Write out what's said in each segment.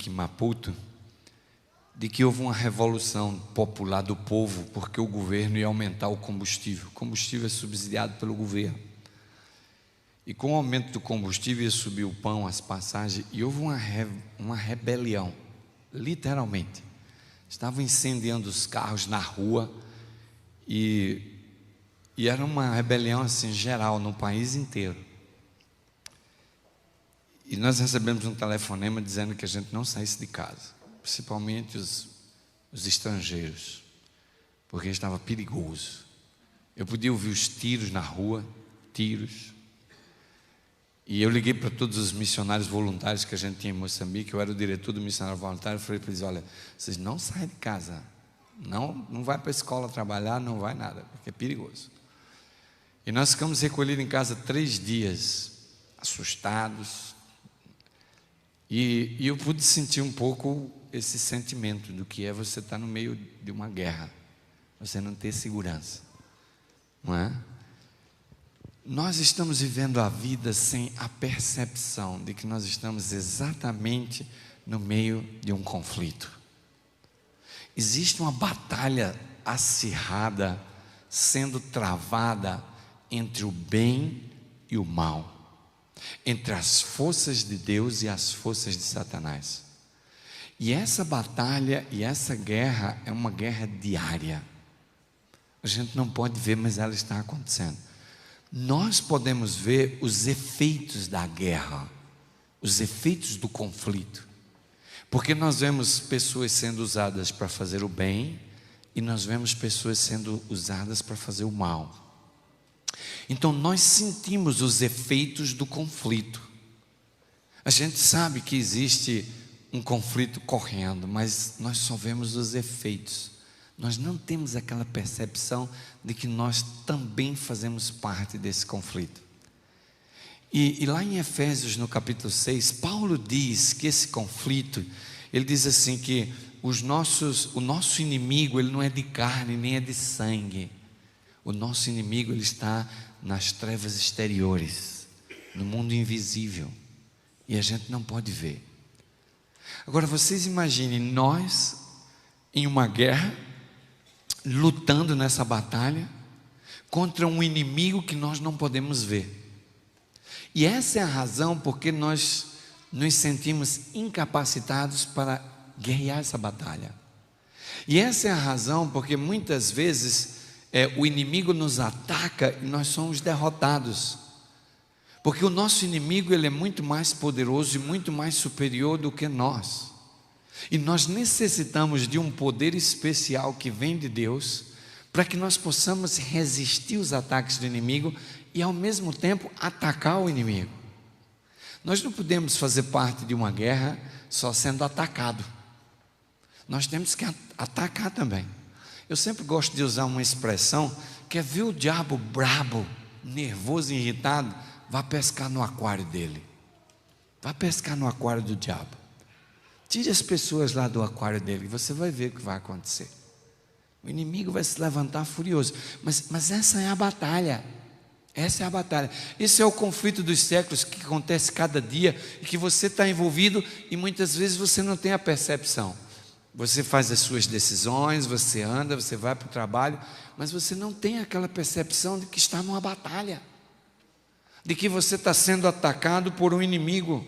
Moçambique, em Maputo, de que houve uma revolução popular do povo, porque o governo ia aumentar o combustível. O combustível é subsidiado pelo governo. E com o aumento do combustível ia subir o pão, as passagens, e houve uma rebelião, literalmente. Estavam incendiando os carros na rua, e era uma rebelião assim geral no país inteiro. E nós recebemos um telefonema dizendo que a gente não saísse de casa, principalmente os estrangeiros, porque estava perigoso. Eu podia ouvir os tiros na rua, tiros. E eu liguei para todos os missionários voluntários que a gente tinha em Moçambique. Eu era o diretor do missionário voluntário. Eu falei para eles: olha, vocês não saem de casa, não vai para a escola trabalhar, não vai nada, porque é perigoso. E nós ficamos recolhidos em casa 3 dias, assustados. E eu pude sentir um pouco esse sentimento do que é você estar no meio de uma guerra, você não ter segurança, não é? Nós estamos vivendo a vida sem a percepção de que nós estamos exatamente no meio de um conflito. Existe uma batalha acirrada sendo travada entre o bem e o mal, entre as forças de Deus e as forças de Satanás. E essa batalha e essa guerra é uma guerra diária. A gente não pode ver, mas ela está acontecendo. Nós podemos ver os efeitos da guerra, os efeitos do conflito, porque nós vemos pessoas sendo usadas para fazer o bem e nós vemos pessoas sendo usadas para fazer o mal. Então nós sentimos os efeitos do conflito. A gente sabe que existe um conflito correndo, mas nós só vemos os efeitos. Nós não temos aquela percepção de que nós também fazemos parte desse conflito. E lá em Efésios, no capítulo 6, Paulo diz que esse conflito, ele diz assim que o nosso inimigo, ele não é de carne, nem é de sangue. O nosso inimigo, ele está nas trevas exteriores, no mundo invisível, e a gente não pode ver. Agora vocês imaginem nós em uma guerra, lutando nessa batalha contra um inimigo que nós não podemos ver. E essa é a razão porque nós nos sentimos incapacitados para guerrear essa batalha. E essa é a razão porque muitas vezes o inimigo nos ataca e nós somos derrotados. Porque o nosso inimigo, ele é muito mais poderoso e muito mais superior do que nós. E nós necessitamos de um poder especial que vem de Deus, para que nós possamos resistir os ataques do inimigo e ao mesmo tempo atacar o inimigo. Nós não podemos fazer parte de uma guerra só sendo atacado. Nós temos que atacar também. Eu sempre gosto de usar uma expressão que é: ver o diabo brabo, nervoso e irritado, vá pescar no aquário dele. Vá pescar no aquário do diabo. Tire as pessoas lá do aquário dele, você vai ver o que vai acontecer. O inimigo vai se levantar furioso. Mas essa é a batalha. Essa é a batalha. Esse é o conflito dos séculos que acontece cada dia e que você está envolvido e muitas vezes você não tem a percepção. Você faz as suas decisões, você anda, você vai para o trabalho, mas você não tem aquela percepção de que está numa batalha, de que você está sendo atacado por um inimigo.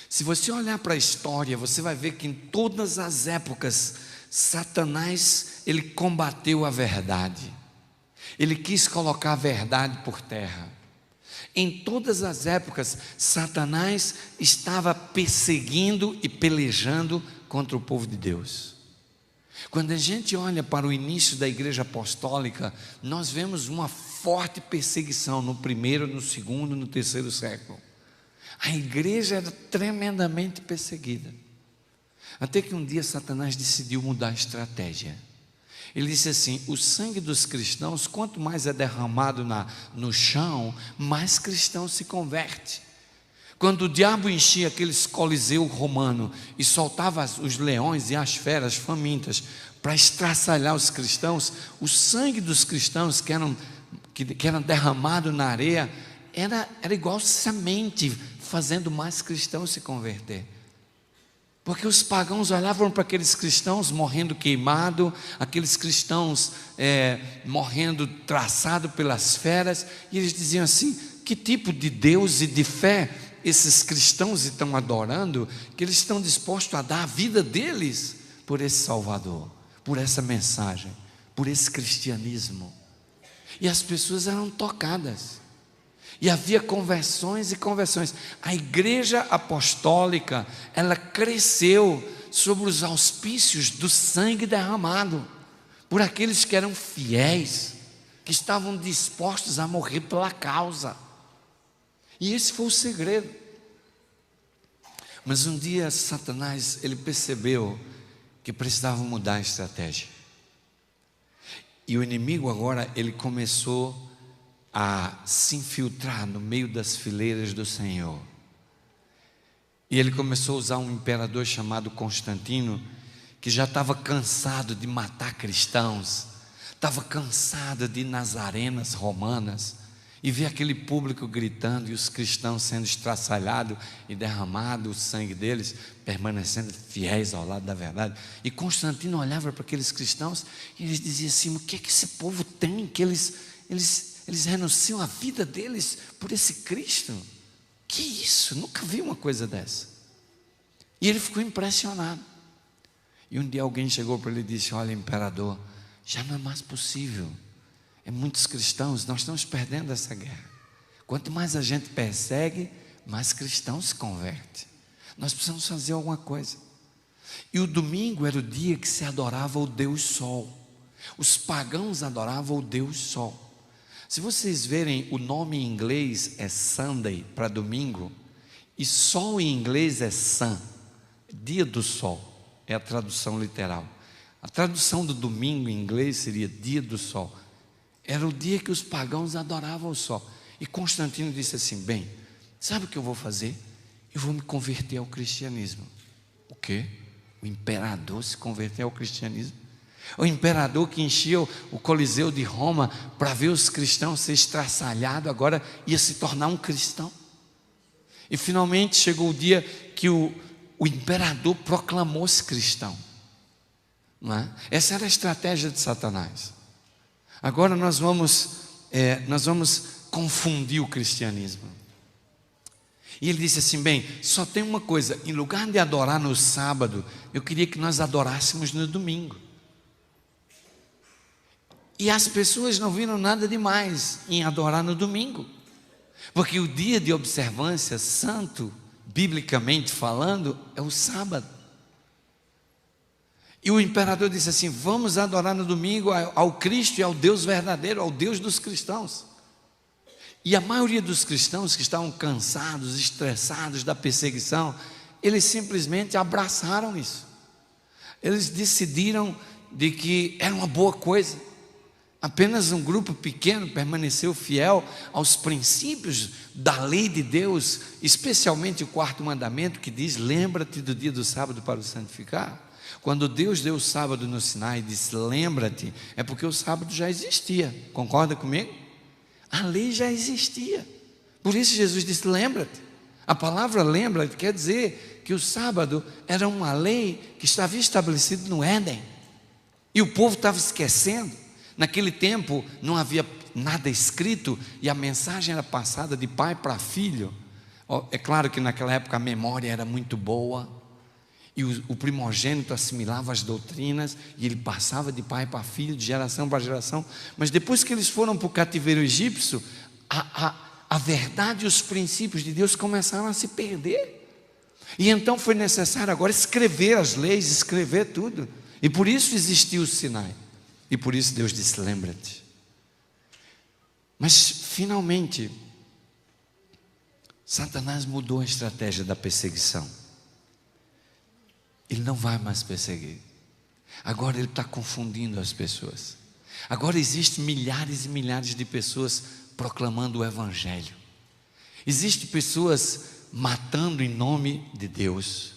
Se você olhar para a história, você vai ver que em todas as épocas, Satanás, ele combateu a verdade. Ele quis colocar a verdade por terra. Em todas as épocas, Satanás estava perseguindo e pelejando contra o povo de Deus. Quando a gente olha para o início da igreja apostólica, nós vemos uma forte perseguição no primeiro, no segundo, no terceiro século. A igreja era tremendamente perseguida. Até que um dia Satanás decidiu mudar a estratégia. Ele disse assim: o sangue dos cristãos, quanto mais é derramado no chão, mais cristão se converte. Quando o diabo enchia aqueles coliseu romano e soltava os leões e as feras famintas para estraçalhar os cristãos, o sangue dos cristãos que eram derramado na areia era igual semente, fazendo mais cristãos se converter. Porque os pagãos olhavam para aqueles cristãos morrendo queimado, aqueles cristãos morrendo traçado pelas feras, e eles diziam assim: que tipo de Deus e de fé esses cristãos estão adorando, que eles estão dispostos a dar a vida deles por esse Salvador, por essa mensagem, por esse cristianismo. E as pessoas eram tocadas, e havia conversões e conversões. A igreja apostólica, ela cresceu sobre os auspícios do sangue derramado, por aqueles que eram fiéis, que estavam dispostos a morrer pela causa. E esse foi o segredo. Mas um dia Satanás, ele percebeu que precisava mudar a estratégia. E o inimigo agora, ele começou a se infiltrar no meio das fileiras do Senhor. E ele começou a usar um imperador chamado Constantino, que já estava cansado de matar cristãos, estava cansado de ir nas arenas romanas e ver aquele público gritando e os cristãos sendo estraçalhados e derramado o sangue deles, permanecendo fiéis ao lado da verdade. E Constantino olhava para aqueles cristãos e eles diziam assim: o que é que esse povo tem, que eles renunciam a vida deles por esse Cristo? Que isso? Nunca vi uma coisa dessa. E ele ficou impressionado. E um dia alguém chegou para ele e disse: olha, imperador, já não é mais possível. Muitos cristãos, nós estamos perdendo essa guerra. Quanto mais a gente persegue, mais cristãos se convertem. Nós precisamos fazer alguma coisa. E o domingo era o dia que se adorava o Deus Sol. Os pagãos adoravam o Deus Sol. Se vocês verem, o nome em inglês é Sunday, para domingo, e sol em inglês é sun, dia do sol, é a tradução literal. A tradução do domingo em inglês seria dia do sol. Era o dia que os pagãos adoravam o sol. E Constantino disse assim: bem, sabe o que eu vou fazer? Eu vou me converter ao cristianismo. O quê? O imperador se converter ao cristianismo? O imperador que enchia o Coliseu de Roma para ver os cristãos ser estraçalhados, agora ia se tornar um cristão. E finalmente chegou o dia que o imperador proclamou-se cristão, não é? Essa era a estratégia de Satanás. Agora nós vamos confundir o cristianismo. E ele disse assim: bem, só tem uma coisa, em lugar de adorar no sábado, eu queria que nós adorássemos no domingo. E as pessoas não viram nada demais em adorar no domingo, porque o dia de observância santo, biblicamente falando, é o sábado. E o imperador disse assim: vamos adorar no domingo ao Cristo e ao Deus verdadeiro, ao Deus dos cristãos. E a maioria dos cristãos que estavam cansados, estressados da perseguição, eles simplesmente abraçaram isso. Eles decidiram de que era uma boa coisa. Apenas um grupo pequeno permaneceu fiel aos princípios da lei de Deus, especialmente o 4º mandamento, que diz: lembra-te do dia do sábado para o santificar. Quando Deus deu o sábado no Sinai e disse lembra-te, é porque o sábado já existia. Concorda comigo? A lei já existia. Por isso Jesus disse lembra-te. A palavra lembra-te quer dizer que o sábado era uma lei que estava estabelecida no Éden, e o povo estava esquecendo. Naquele tempo não havia nada escrito e a mensagem era passada de pai para filho. É claro que naquela época a memória era muito boa e o primogênito assimilava as doutrinas e ele passava de pai para filho, de geração para geração. Mas depois que eles foram para o cativeiro egípcio, a verdade e os princípios de Deus começaram a se perder. E então foi necessário agora escrever as leis, escrever tudo. E por isso existiu o Sinai. E por isso Deus disse lembra-te. Mas finalmente Satanás mudou a estratégia da perseguição. Ele não vai mais perseguir. Agora ele está confundindo as pessoas. Agora existem milhares e milhares de pessoas proclamando o Evangelho. Existem pessoas matando em nome de Deus.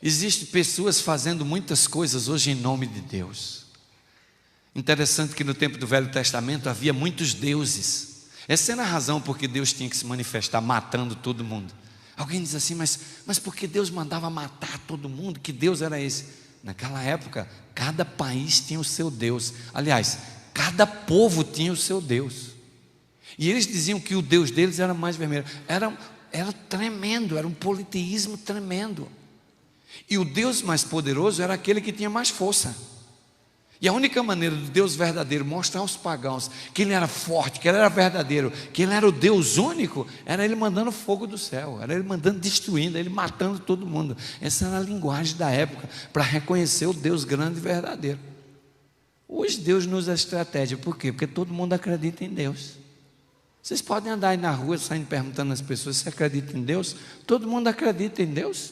Existem pessoas fazendo muitas coisas hoje em nome de Deus. Interessante que no tempo do Velho Testamento havia muitos deuses. Essa era a razão porque Deus tinha que se manifestar matando todo mundo. Alguém diz assim, mas por que Deus mandava matar todo mundo? Que Deus era esse? Naquela época, cada país tinha o seu Deus. Aliás, cada povo tinha o seu Deus. E eles diziam que o Deus deles era mais vermelho. Era tremendo, era um politeísmo tremendo. E o Deus mais poderoso era aquele que tinha mais força. E a única maneira do Deus verdadeiro mostrar aos pagãos que ele era forte, que ele era verdadeiro, que ele era o Deus único, era ele mandando fogo do céu, era ele mandando destruindo, ele matando todo mundo. Essa era a linguagem da época, para reconhecer o Deus grande e verdadeiro. Hoje Deus nos usa a estratégia, por quê? Porque todo mundo acredita em Deus. Vocês podem andar aí na rua saindo perguntando às pessoas se acreditam em Deus. Todo mundo acredita em Deus.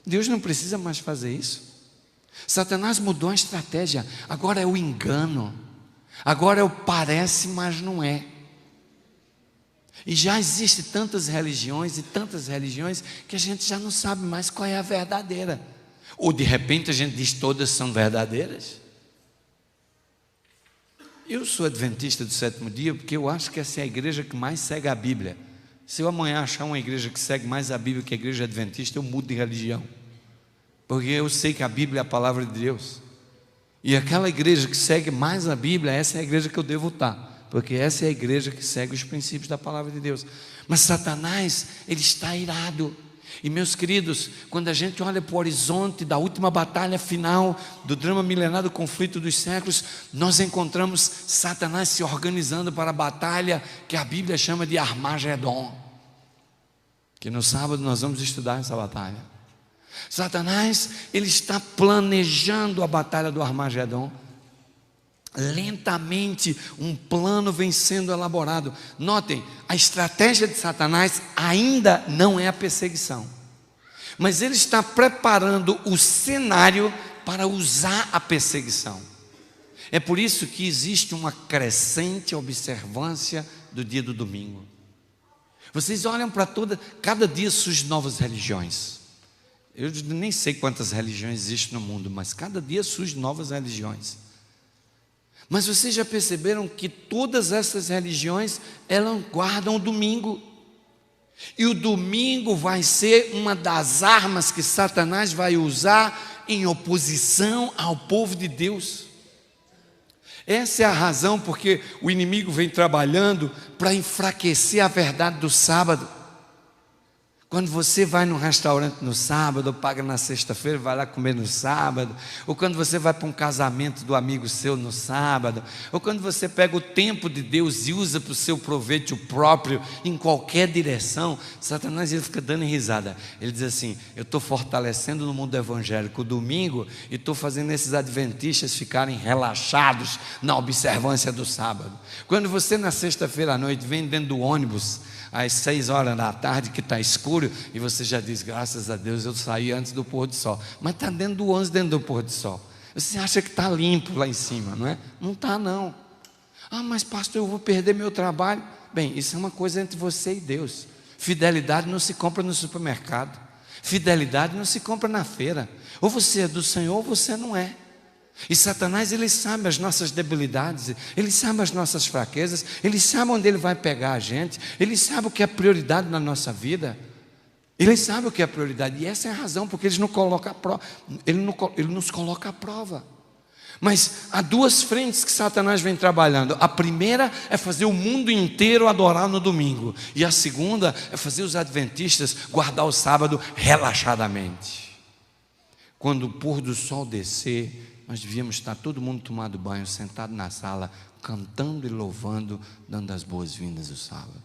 Deus não precisa mais fazer isso. Satanás mudou a estratégia. Agora é o engano. Agora é o parece, mas não é. E já existem tantas religiões que a gente já não sabe mais qual é a verdadeira. Ou de repente a gente diz todas são verdadeiras. Eu sou adventista do sétimo dia porque eu acho que essa é a igreja que mais segue a Bíblia. Se eu amanhã achar uma igreja que segue mais a Bíblia que a igreja adventista, eu mudo de religião. Porque eu sei que a Bíblia é a palavra de Deus. E aquela igreja que segue mais a Bíblia, essa é a igreja que eu devo estar. Porque essa é a igreja que segue os princípios da palavra de Deus. Mas Satanás, ele está irado. E meus queridos, quando a gente olha para o horizonte da última batalha final, do drama milenar do conflito dos séculos, nós encontramos Satanás se organizando para a batalha que a Bíblia chama de Armagedon. Que no sábado nós vamos estudar essa batalha. Satanás, ele está planejando a batalha do Armagedon. Lentamente um plano vem sendo elaborado. Notem, a estratégia de Satanás ainda não é a perseguição, mas ele está preparando o cenário para usar a perseguição. É por isso que existe uma crescente observância do dia do domingo. Vocês olham para cada dia surgem novas religiões. Eu nem sei quantas religiões existem no mundo, mas cada dia surgem novas religiões. Mas vocês já perceberam que todas essas religiões, elas guardam o domingo. E o domingo vai ser uma das armas que Satanás vai usar em oposição ao povo de Deus. Essa é a razão porque o inimigo vem trabalhando para enfraquecer a verdade do sábado. Quando você vai num restaurante no sábado, ou paga na sexta-feira, vai lá comer no sábado, ou quando você vai para um casamento do amigo seu no sábado, ou quando você pega o tempo de Deus e usa para o seu proveito próprio em qualquer direção, Satanás ele fica dando risada. Ele diz assim: eu estou fortalecendo no mundo evangélico o domingo e estou fazendo esses adventistas ficarem relaxados na observância do sábado. Quando você na sexta-feira à noite vem dentro do ônibus às 6 horas da tarde, que está escuro, e você já diz, graças a Deus eu saí antes do pôr do sol, mas está dentro do ônibus, dentro do pôr do sol, você acha que está limpo lá em cima, não é? Não está não. Mas pastor, eu vou perder meu trabalho. Bem, isso é uma coisa entre você e Deus. Fidelidade não se compra no supermercado, fidelidade não se compra na feira. Ou você é do Senhor ou você não é. E Satanás, ele sabe as nossas debilidades, ele sabe as nossas fraquezas, ele sabe onde ele vai pegar a gente, ele sabe o que é prioridade na nossa vida, ele sabe o que é prioridade, e essa é a razão porque ele nos coloca à prova. Mas há duas frentes que Satanás vem trabalhando. A primeira é fazer o mundo inteiro adorar no domingo, e a segunda é fazer os adventistas guardar o sábado relaxadamente. Quando o pôr do sol descer, nós devíamos estar todo mundo tomado banho, sentado na sala, cantando e louvando, dando as boas-vindas ao sábado,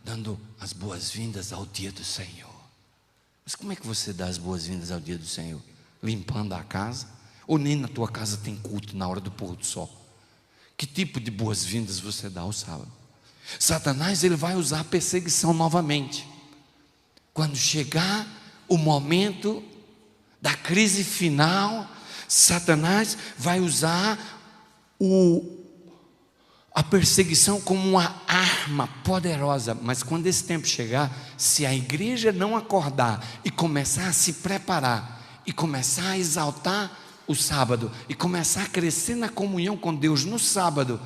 dando as boas-vindas ao dia do Senhor. Mas como é que você dá as boas-vindas ao dia do Senhor? Limpando a casa? Ou nem na tua casa tem culto na hora do pôr do sol? Que tipo de boas-vindas você dá ao sábado? Satanás, ele vai usar a perseguição novamente. Quando chegar o momento da crise final, Satanás vai usar a perseguição como uma arma poderosa. Mas quando esse tempo chegar, se a igreja não acordar e começar a se preparar, e começar a exaltar o sábado, e começar a crescer na comunhão com Deus no sábado,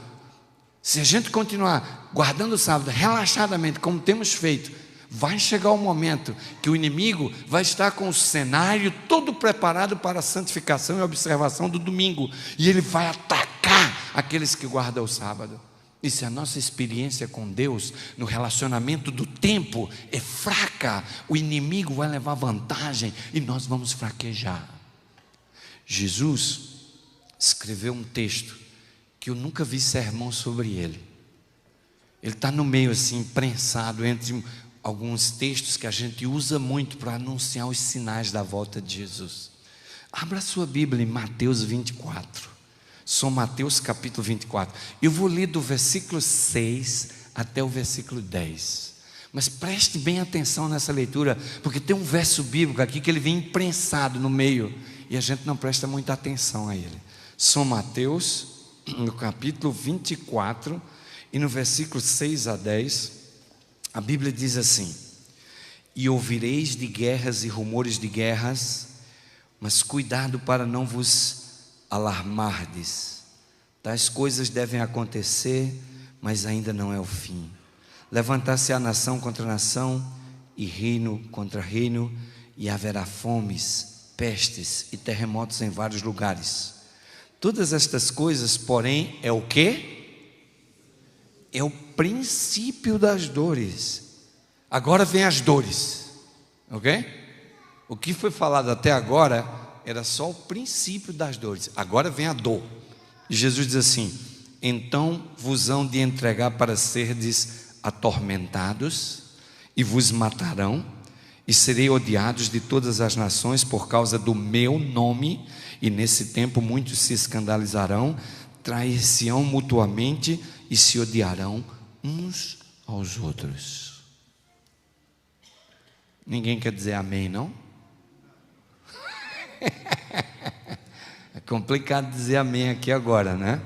se a gente continuar guardando o sábado relaxadamente como temos feito, vai chegar o momento que o inimigo vai estar com o cenário todo preparado para a santificação e observação do domingo, e ele vai atacar aqueles que guardam o sábado. E se a nossa experiência com Deus, no relacionamento do tempo, é fraca, o inimigo vai levar vantagem e nós vamos fraquejar. Jesus escreveu um texto que eu nunca vi sermão sobre ele. Ele está no meio assim, prensado entre alguns textos que a gente usa muito para anunciar os sinais da volta de Jesus. Abra sua Bíblia em Mateus 24. São Mateus capítulo 24. Eu vou ler do versículo 6 até o versículo 10. Mas preste bem atenção nessa leitura, porque tem um verso bíblico aqui que ele vem imprensado no meio e a gente não presta muita atenção a ele. São Mateus, no capítulo 24, e no versículo 6 a 10, a Bíblia diz assim: e ouvireis de guerras e rumores de guerras, mas cuidado para não vos alarmardes. Tais coisas devem acontecer, mas ainda não é o fim. Levantar-se-á nação contra nação, e reino contra reino, e haverá fomes, pestes e terremotos em vários lugares. Todas estas coisas, porém, é o quê? É o princípio das dores. Agora vem as dores, ok? O que foi falado até agora era só o princípio das dores. Agora vem a dor. E Jesus diz assim: então vos hão de entregar para serdes atormentados, e vos matarão, e serei odiados de todas as nações por causa do meu nome, e nesse tempo muitos se escandalizarão, trair-se-ão mutuamente e se odiarão uns aos outros. Ninguém quer dizer amém, não? É complicado dizer amém aqui agora, né?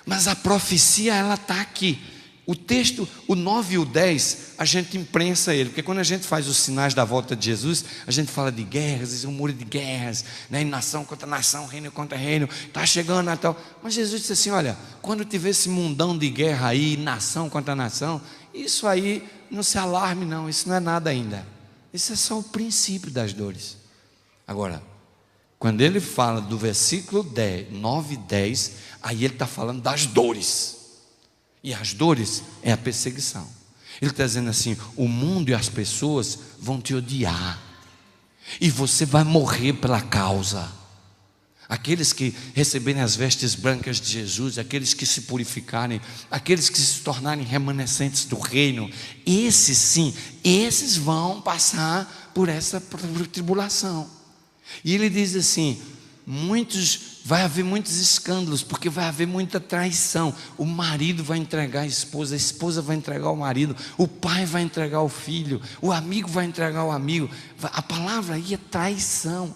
Mas a profecia, ela está aqui. O texto, o 9 e o 10, a gente imprensa ele, porque quando a gente faz os sinais da volta de Jesus, a gente fala de guerras, rumores de guerras, né? Nação contra nação, reino contra reino, está chegando Natal. Mas Jesus disse assim: olha, quando tiver esse mundão de guerra aí, nação contra nação, isso aí não se alarme não, isso não é nada ainda. Isso é só o princípio das dores. Agora, quando ele fala do versículo 10, 9 e 10, aí ele está falando das dores. E as dores é a perseguição. Ele está dizendo assim: o mundo e as pessoas vão te odiar, e você vai morrer pela causa. Aqueles que receberem as vestes brancas de Jesus, aqueles que se purificarem, aqueles que se tornarem remanescentes do reino, esses sim, esses vão passar por essa tribulação. E ele diz assim: vai haver muitos escândalos, porque vai haver muita traição. O marido vai entregar a esposa vai entregar o marido, o pai vai entregar o filho, o amigo vai entregar o amigo. A palavra aí é traição.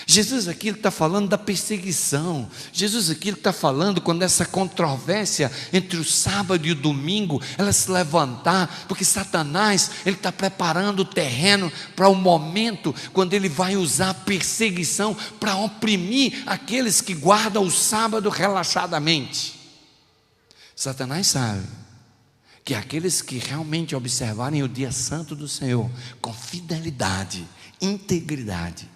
Jesus aqui está falando da perseguição. Jesus aqui está falando quando essa controvérsia entre o sábado e o domingo ela se levantar, porque Satanás ele está preparando o terreno para o momento quando ele vai usar a perseguição para oprimir aqueles que guardam o sábado relaxadamente. Satanás sabe que aqueles que realmente observarem o dia santo do Senhor com fidelidade, integridade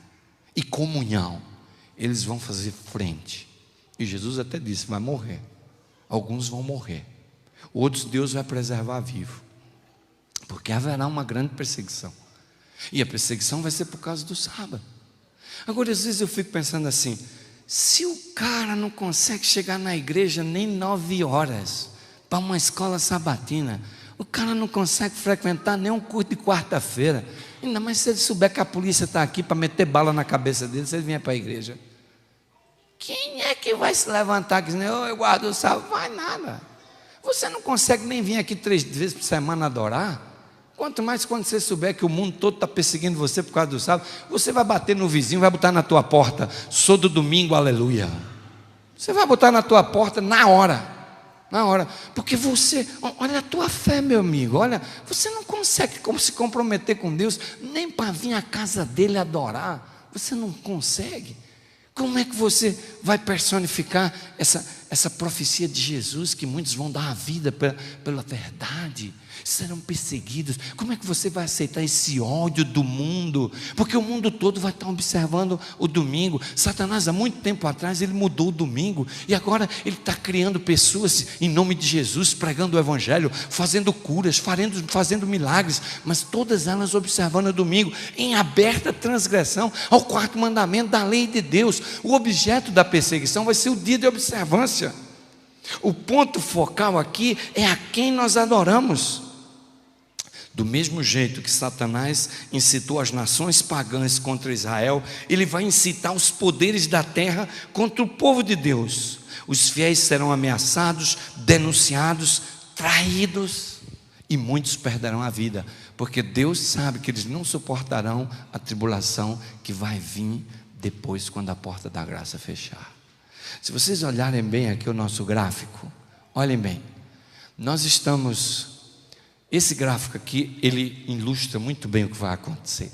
e comunhão, eles vão fazer frente. E Jesus até disse: vai morrer. Alguns vão morrer, outros Deus vai preservar vivo, porque haverá uma grande perseguição. E a perseguição vai ser por causa do sábado. Agora, às vezes eu fico pensando assim: se o cara não consegue chegar na igreja nem 9 horas para uma escola sabatina, o cara não consegue frequentar nem um culto de quarta-feira, ainda mais se ele souber que a polícia está aqui para meter bala na cabeça dele, se ele vier para a igreja, quem é que vai se levantar e dizer: eu guardo o sábado? Vai nada. Você não consegue nem vir aqui 3 vezes por semana adorar. Quanto mais quando você souber que o mundo todo está perseguindo você por causa do sábado, você vai bater no vizinho, vai botar na tua porta: sou do domingo, aleluia. Você vai botar na tua porta na hora, porque você, olha a tua fé, meu amigo, olha, você não consegue se comprometer com Deus, nem para vir à casa dele adorar, você não consegue. Como é que você vai personificar essa profecia de Jesus, que muitos vão dar a vida pela verdade, serão perseguidos. Como é que você vai aceitar esse ódio do mundo? Porque o mundo todo vai estar observando o domingo. Satanás, há muito tempo atrás, ele mudou o domingo, e agora ele está criando pessoas em nome de Jesus, pregando o evangelho, fazendo curas, fazendo milagres, mas todas elas observando o domingo, em aberta transgressão ao quarto mandamento da lei de Deus. O objeto da perseguição vai ser o dia de observância. O ponto focal aqui é a quem nós adoramos. Do mesmo jeito que Satanás incitou as nações pagãs contra Israel, ele vai incitar os poderes da terra contra o povo de Deus. Os fiéis serão ameaçados, denunciados, traídos, e muitos perderão a vida, porque Deus sabe que eles não suportarão a tribulação que vai vir depois, quando a porta da graça fechar. Se vocês olharem bem aqui o nosso gráfico, olhem bem, nós estamos... Esse gráfico aqui, ele ilustra muito bem o que vai acontecer.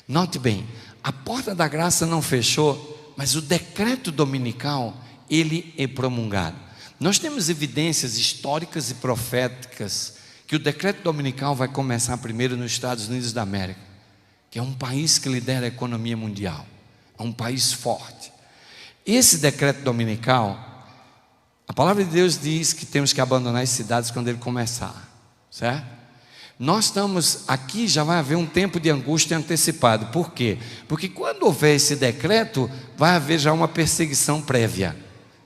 Note bem, a porta da graça não fechou, mas o decreto dominical, ele é promulgado. Nós temos evidências históricas e proféticas que o decreto dominical vai começar primeiro nos Estados Unidos da América, que é um país que lidera a economia mundial, é um país forte. Esse decreto dominical, a palavra de Deus diz que temos que abandonar as cidades quando ele começar, certo? Nós estamos aqui, já vai haver um tempo de angústia antecipado. Por quê? Porque quando houver esse decreto, vai haver já uma perseguição prévia.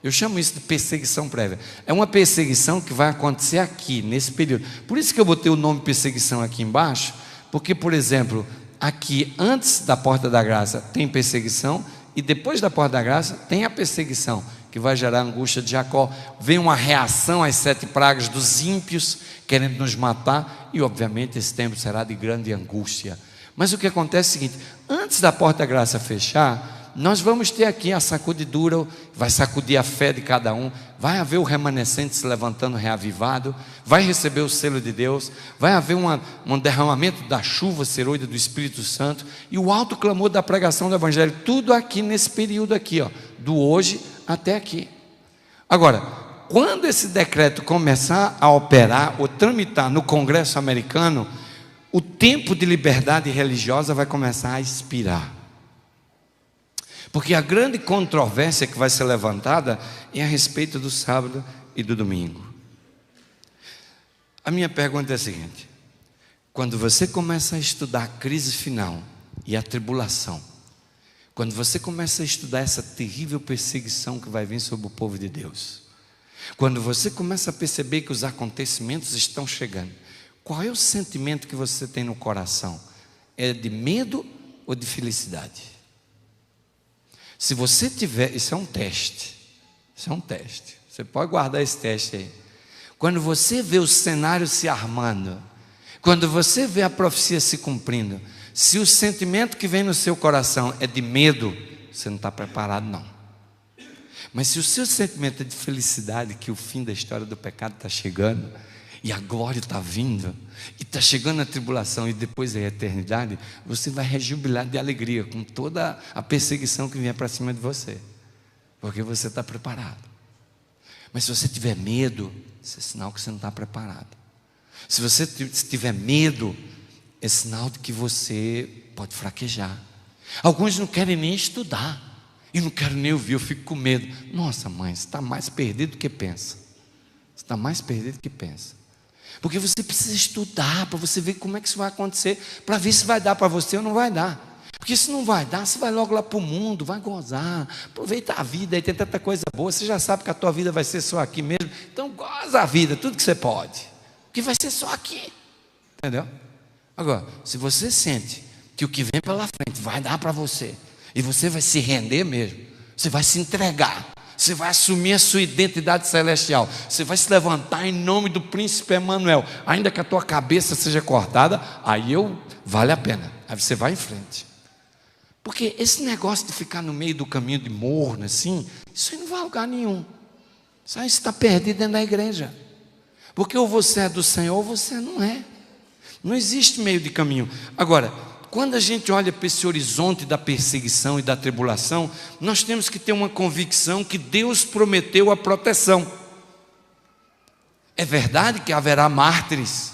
Eu chamo isso de perseguição prévia. É uma perseguição que vai acontecer aqui, nesse período. Por isso que eu botei o nome perseguição aqui embaixo, porque, por exemplo, aqui antes da porta da graça tem perseguição, e depois da porta da graça tem a perseguição, que vai gerar a angústia de Jacó. Vem uma reação às 7 pragas dos ímpios, querendo nos matar, e obviamente esse tempo será de grande angústia. Mas o que acontece é o seguinte: antes da porta da graça fechar, nós vamos ter aqui a sacudidura, vai sacudir a fé de cada um, vai haver o remanescente se levantando reavivado, vai receber o selo de Deus, vai haver um derramamento da chuva seroide do Espírito Santo, e o alto clamor da pregação do Evangelho, tudo aqui nesse período aqui, ó, do hoje até aqui. Agora, quando esse decreto começar a operar ou tramitar no Congresso americano, o tempo de liberdade religiosa vai começar a expirar. Porque a grande controvérsia que vai ser levantada é a respeito do sábado e do domingo. A minha pergunta é a seguinte: quando você começa a estudar a crise final e a tribulação, quando você começa a estudar essa terrível perseguição que vai vir sobre o povo de Deus, quando você começa a perceber que os acontecimentos estão chegando, qual é o sentimento que você tem no coração? É de medo ou de felicidade? Se você tiver, isso é um teste, você pode guardar esse teste aí. Quando você vê o cenário se armando, quando você vê a profecia se cumprindo, se o sentimento que vem no seu coração é de medo, você não está preparado não. Mas se o seu sentimento é de felicidade, que o fim da história do pecado está chegando, e a glória está vindo, e está chegando a tribulação, e depois a eternidade, você vai rejubilar de alegria com toda a perseguição que vier para cima de você, porque você está preparado. Mas se você tiver medo, isso é sinal que você não está preparado. Se você tiver medo, é sinal de que você pode fraquejar. Alguns não querem nem estudar, e não querem nem ouvir, eu fico com medo. Nossa mãe, você está mais perdido do que pensa. Você está mais perdido do que pensa. Porque você precisa estudar para você ver como é que isso vai acontecer, para ver se vai dar para você ou não vai dar. Porque se não vai dar, você vai logo lá para o mundo, vai gozar, aproveita a vida, aí tem tanta coisa boa, você já sabe que a tua vida vai ser só aqui mesmo, então goza a vida, tudo que você pode, porque vai ser só aqui, entendeu? Agora, se você sente que o que vem pela frente vai dar para você, e você vai se render mesmo, você vai se entregar, você vai assumir a sua identidade celestial, você vai se levantar em nome do príncipe Emanuel, ainda que a tua cabeça seja cortada, aí vale a pena, aí você vai em frente. Porque esse negócio de ficar no meio do caminho de morno assim, isso aí não vai a lugar nenhum. Isso aí está perdido dentro da igreja, porque ou você é do Senhor ou você não é. Não existe meio de caminho. Agora, quando a gente olha para esse horizonte da perseguição e da tribulação, nós temos que ter uma convicção que Deus prometeu a proteção. É verdade que haverá mártires,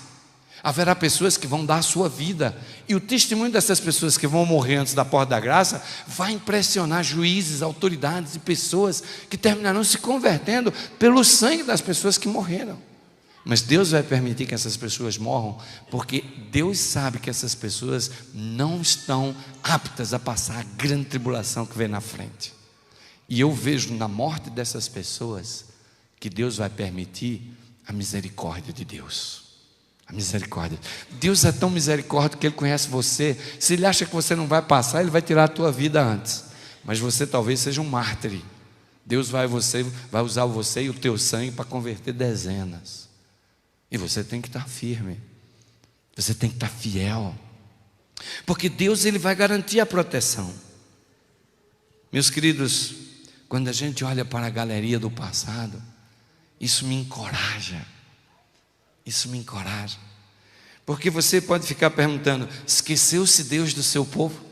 haverá pessoas que vão dar a sua vida, e o testemunho dessas pessoas que vão morrer antes da porta da graça vai impressionar juízes, autoridades e pessoas que terminarão se convertendo pelo sangue das pessoas que morreram. Mas Deus vai permitir que essas pessoas morram, porque Deus sabe que essas pessoas não estão aptas a passar a grande tribulação que vem na frente. E eu vejo na morte dessas pessoas que Deus vai permitir a misericórdia de Deus. A misericórdia. Deus é tão misericórdia que Ele conhece você. Se Ele acha que você não vai passar, Ele vai tirar a tua vida antes. Mas você talvez seja um mártir. Deus vai usar você e o teu sangue para converter dezenas. E você tem que estar firme. Você tem que estar fiel. Porque Deus, Ele vai garantir a proteção. Meus queridos, quando a gente olha para a galeria do passado, isso me encoraja. Isso me encoraja. Porque você pode ficar perguntando: esqueceu-se Deus do seu povo?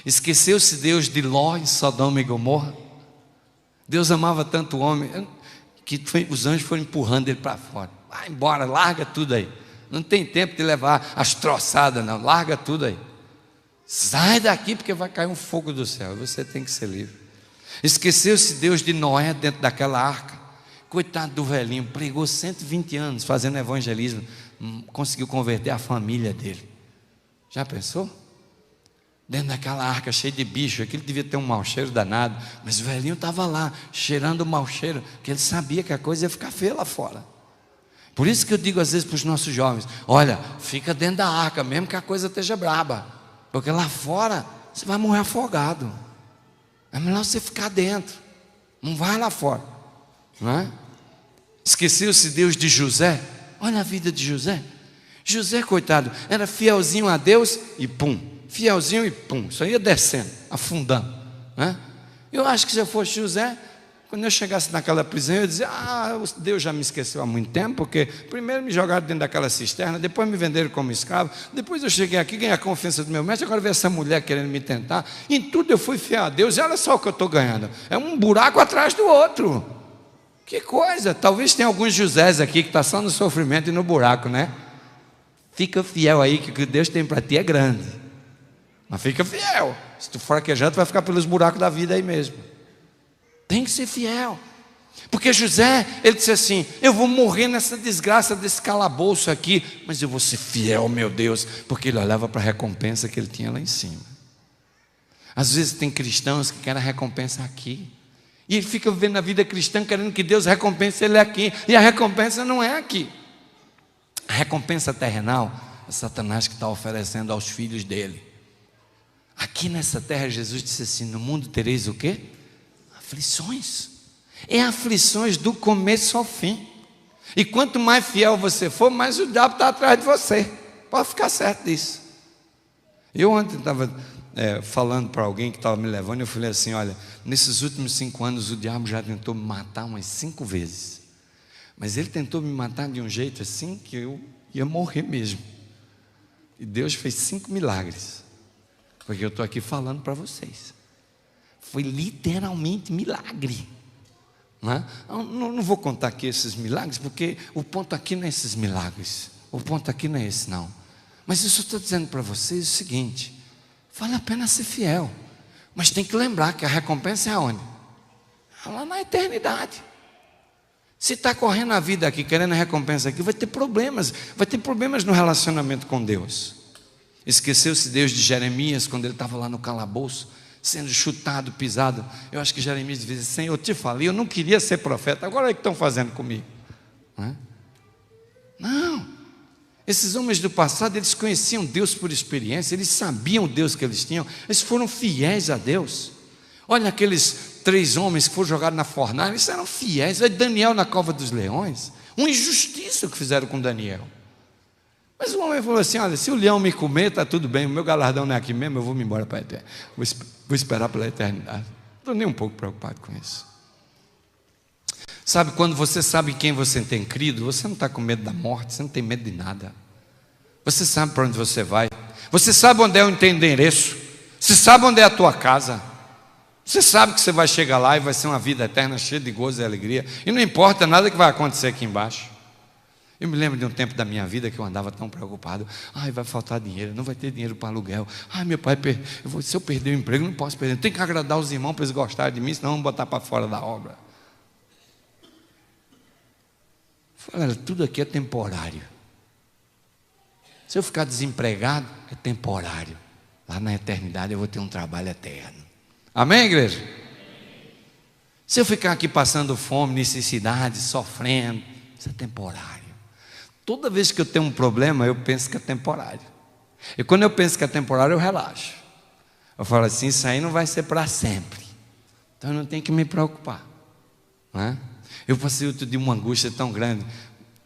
Esqueceu-se Deus de Ló em Sodoma e Gomorra? Deus amava tanto o homem que os anjos foram empurrando ele para fora. Vai embora, larga tudo aí. Não tem tempo de levar as troçadas não, larga tudo aí. Sai daqui porque vai cair um fogo do céu e você tem que ser livre. Esqueceu-se Deus de Noé dentro daquela arca. Coitado do velhinho, pregou 120 anos fazendo evangelismo, conseguiu converter a família dele. Já pensou? Dentro daquela arca cheia de bicho, aquilo devia ter um mau cheiro danado, mas o velhinho estava lá, cheirando o mau cheiro, porque ele sabia que a coisa ia ficar feia lá fora. Por isso que eu digo às vezes para os nossos jovens: olha, fica dentro da arca, mesmo que a coisa esteja braba, porque lá fora você vai morrer afogado. É melhor você ficar dentro, não vai lá fora, não é? Esqueceu-se Deus de José. Olha a vida de José. José, coitado, era fielzinho a Deus e pum, fielzinho e pum, só ia descendo, afundando, né? Eu acho que se eu fosse José, quando eu chegasse naquela prisão, eu ia dizer: Deus já me esqueceu há muito tempo, porque primeiro me jogaram dentro daquela cisterna, depois me venderam como escravo, depois eu cheguei aqui, ganhei a confiança do meu mestre, agora veio essa mulher querendo me tentar, em tudo eu fui fiel a Deus, e olha só o que eu estou ganhando, é um buraco atrás do outro. Que coisa, talvez tenha alguns Josés aqui que estão só no sofrimento e no buraco, né? Fica fiel aí, que o que Deus tem para ti é grande, mas fica fiel. Se tu fraquejar, tu vai ficar pelos buracos da vida aí mesmo. Tem que ser fiel. Porque José, ele disse assim: eu vou morrer nessa desgraça desse calabouço aqui, mas eu vou ser fiel, meu Deus, porque ele olhava para a recompensa que ele tinha lá em cima. Às vezes tem cristãos que querem a recompensa aqui, e ele fica vivendo a vida cristã querendo que Deus recompense ele aqui, e a recompensa não é aqui. A recompensa terrenal é Satanás que está oferecendo aos filhos dele. Aqui nessa terra, Jesus disse assim: no mundo tereis o quê? Aflições. É aflições do começo ao fim. E quanto mais fiel você for, mais o diabo está atrás de você. Pode ficar certo disso. Eu ontem estava falando para alguém que estava me levando, eu falei assim: olha, nesses últimos 5 anos o diabo já tentou me matar umas 5 vezes, mas ele tentou me matar de um jeito assim que eu ia morrer mesmo. E Deus fez 5 milagres, porque eu estou aqui falando para vocês. Foi literalmente milagre, não é? Não vou contar aqui esses milagres, porque o ponto aqui não é esses milagres, o ponto aqui não é esse não. Mas eu só estou dizendo para vocês o seguinte: vale a pena ser fiel, mas tem que lembrar que a recompensa é aonde? É lá na eternidade. Se está correndo a vida aqui, querendo a recompensa aqui, vai ter problemas no relacionamento com Deus. Esqueceu-se Deus de Jeremias, quando ele estava lá no calabouço, sendo chutado, pisado. Eu acho que Jeremias dizia: Senhor, eu te falei, eu não queria ser profeta, agora é o que estão fazendo comigo, não é? Não. Esses homens do passado, eles conheciam Deus por experiência, eles sabiam o Deus que eles tinham, eles foram fiéis a Deus. Olha aqueles 3 homens que foram jogados na fornalha, eles eram fiéis. Olha Daniel na cova dos leões, uma injustiça que fizeram com Daniel. Mas o homem falou assim: olha, se o leão me comer, está tudo bem, o meu galardão não é aqui mesmo, eu vou me embora para a eternidade, vou esperar pela eternidade. Não estou nem um pouco preocupado com isso. Sabe, quando você sabe quem você tem crido, você não está com medo da morte, você não tem medo de nada. Você sabe para onde você vai. Você sabe onde é o teu endereço? Você sabe onde é a tua casa? Você sabe que você vai chegar lá e vai ser uma vida eterna, cheia de gozo e alegria. E não importa nada que vai acontecer aqui embaixo. Eu me lembro de um tempo da minha vida que eu andava tão preocupado. Ai, vai faltar dinheiro, não vai ter dinheiro para aluguel. Ai, meu pai, se eu perder o emprego, não posso perder. Tem que agradar os irmãos para eles gostarem de mim, senão vão botar para fora da obra. Falei, tudo aqui é temporário. Se eu ficar desempregado, é temporário. Lá na eternidade eu vou ter um trabalho eterno. Amém, igreja? Se eu ficar aqui passando fome, necessidade, sofrendo, isso é temporário. Toda vez que eu tenho um problema, eu penso que é temporário. E quando eu penso que é temporário, eu relaxo. Eu falo assim, isso aí não vai ser para sempre. Então eu não tenho que me preocupar. Não é? Eu passei outro dia uma angústia tão grande,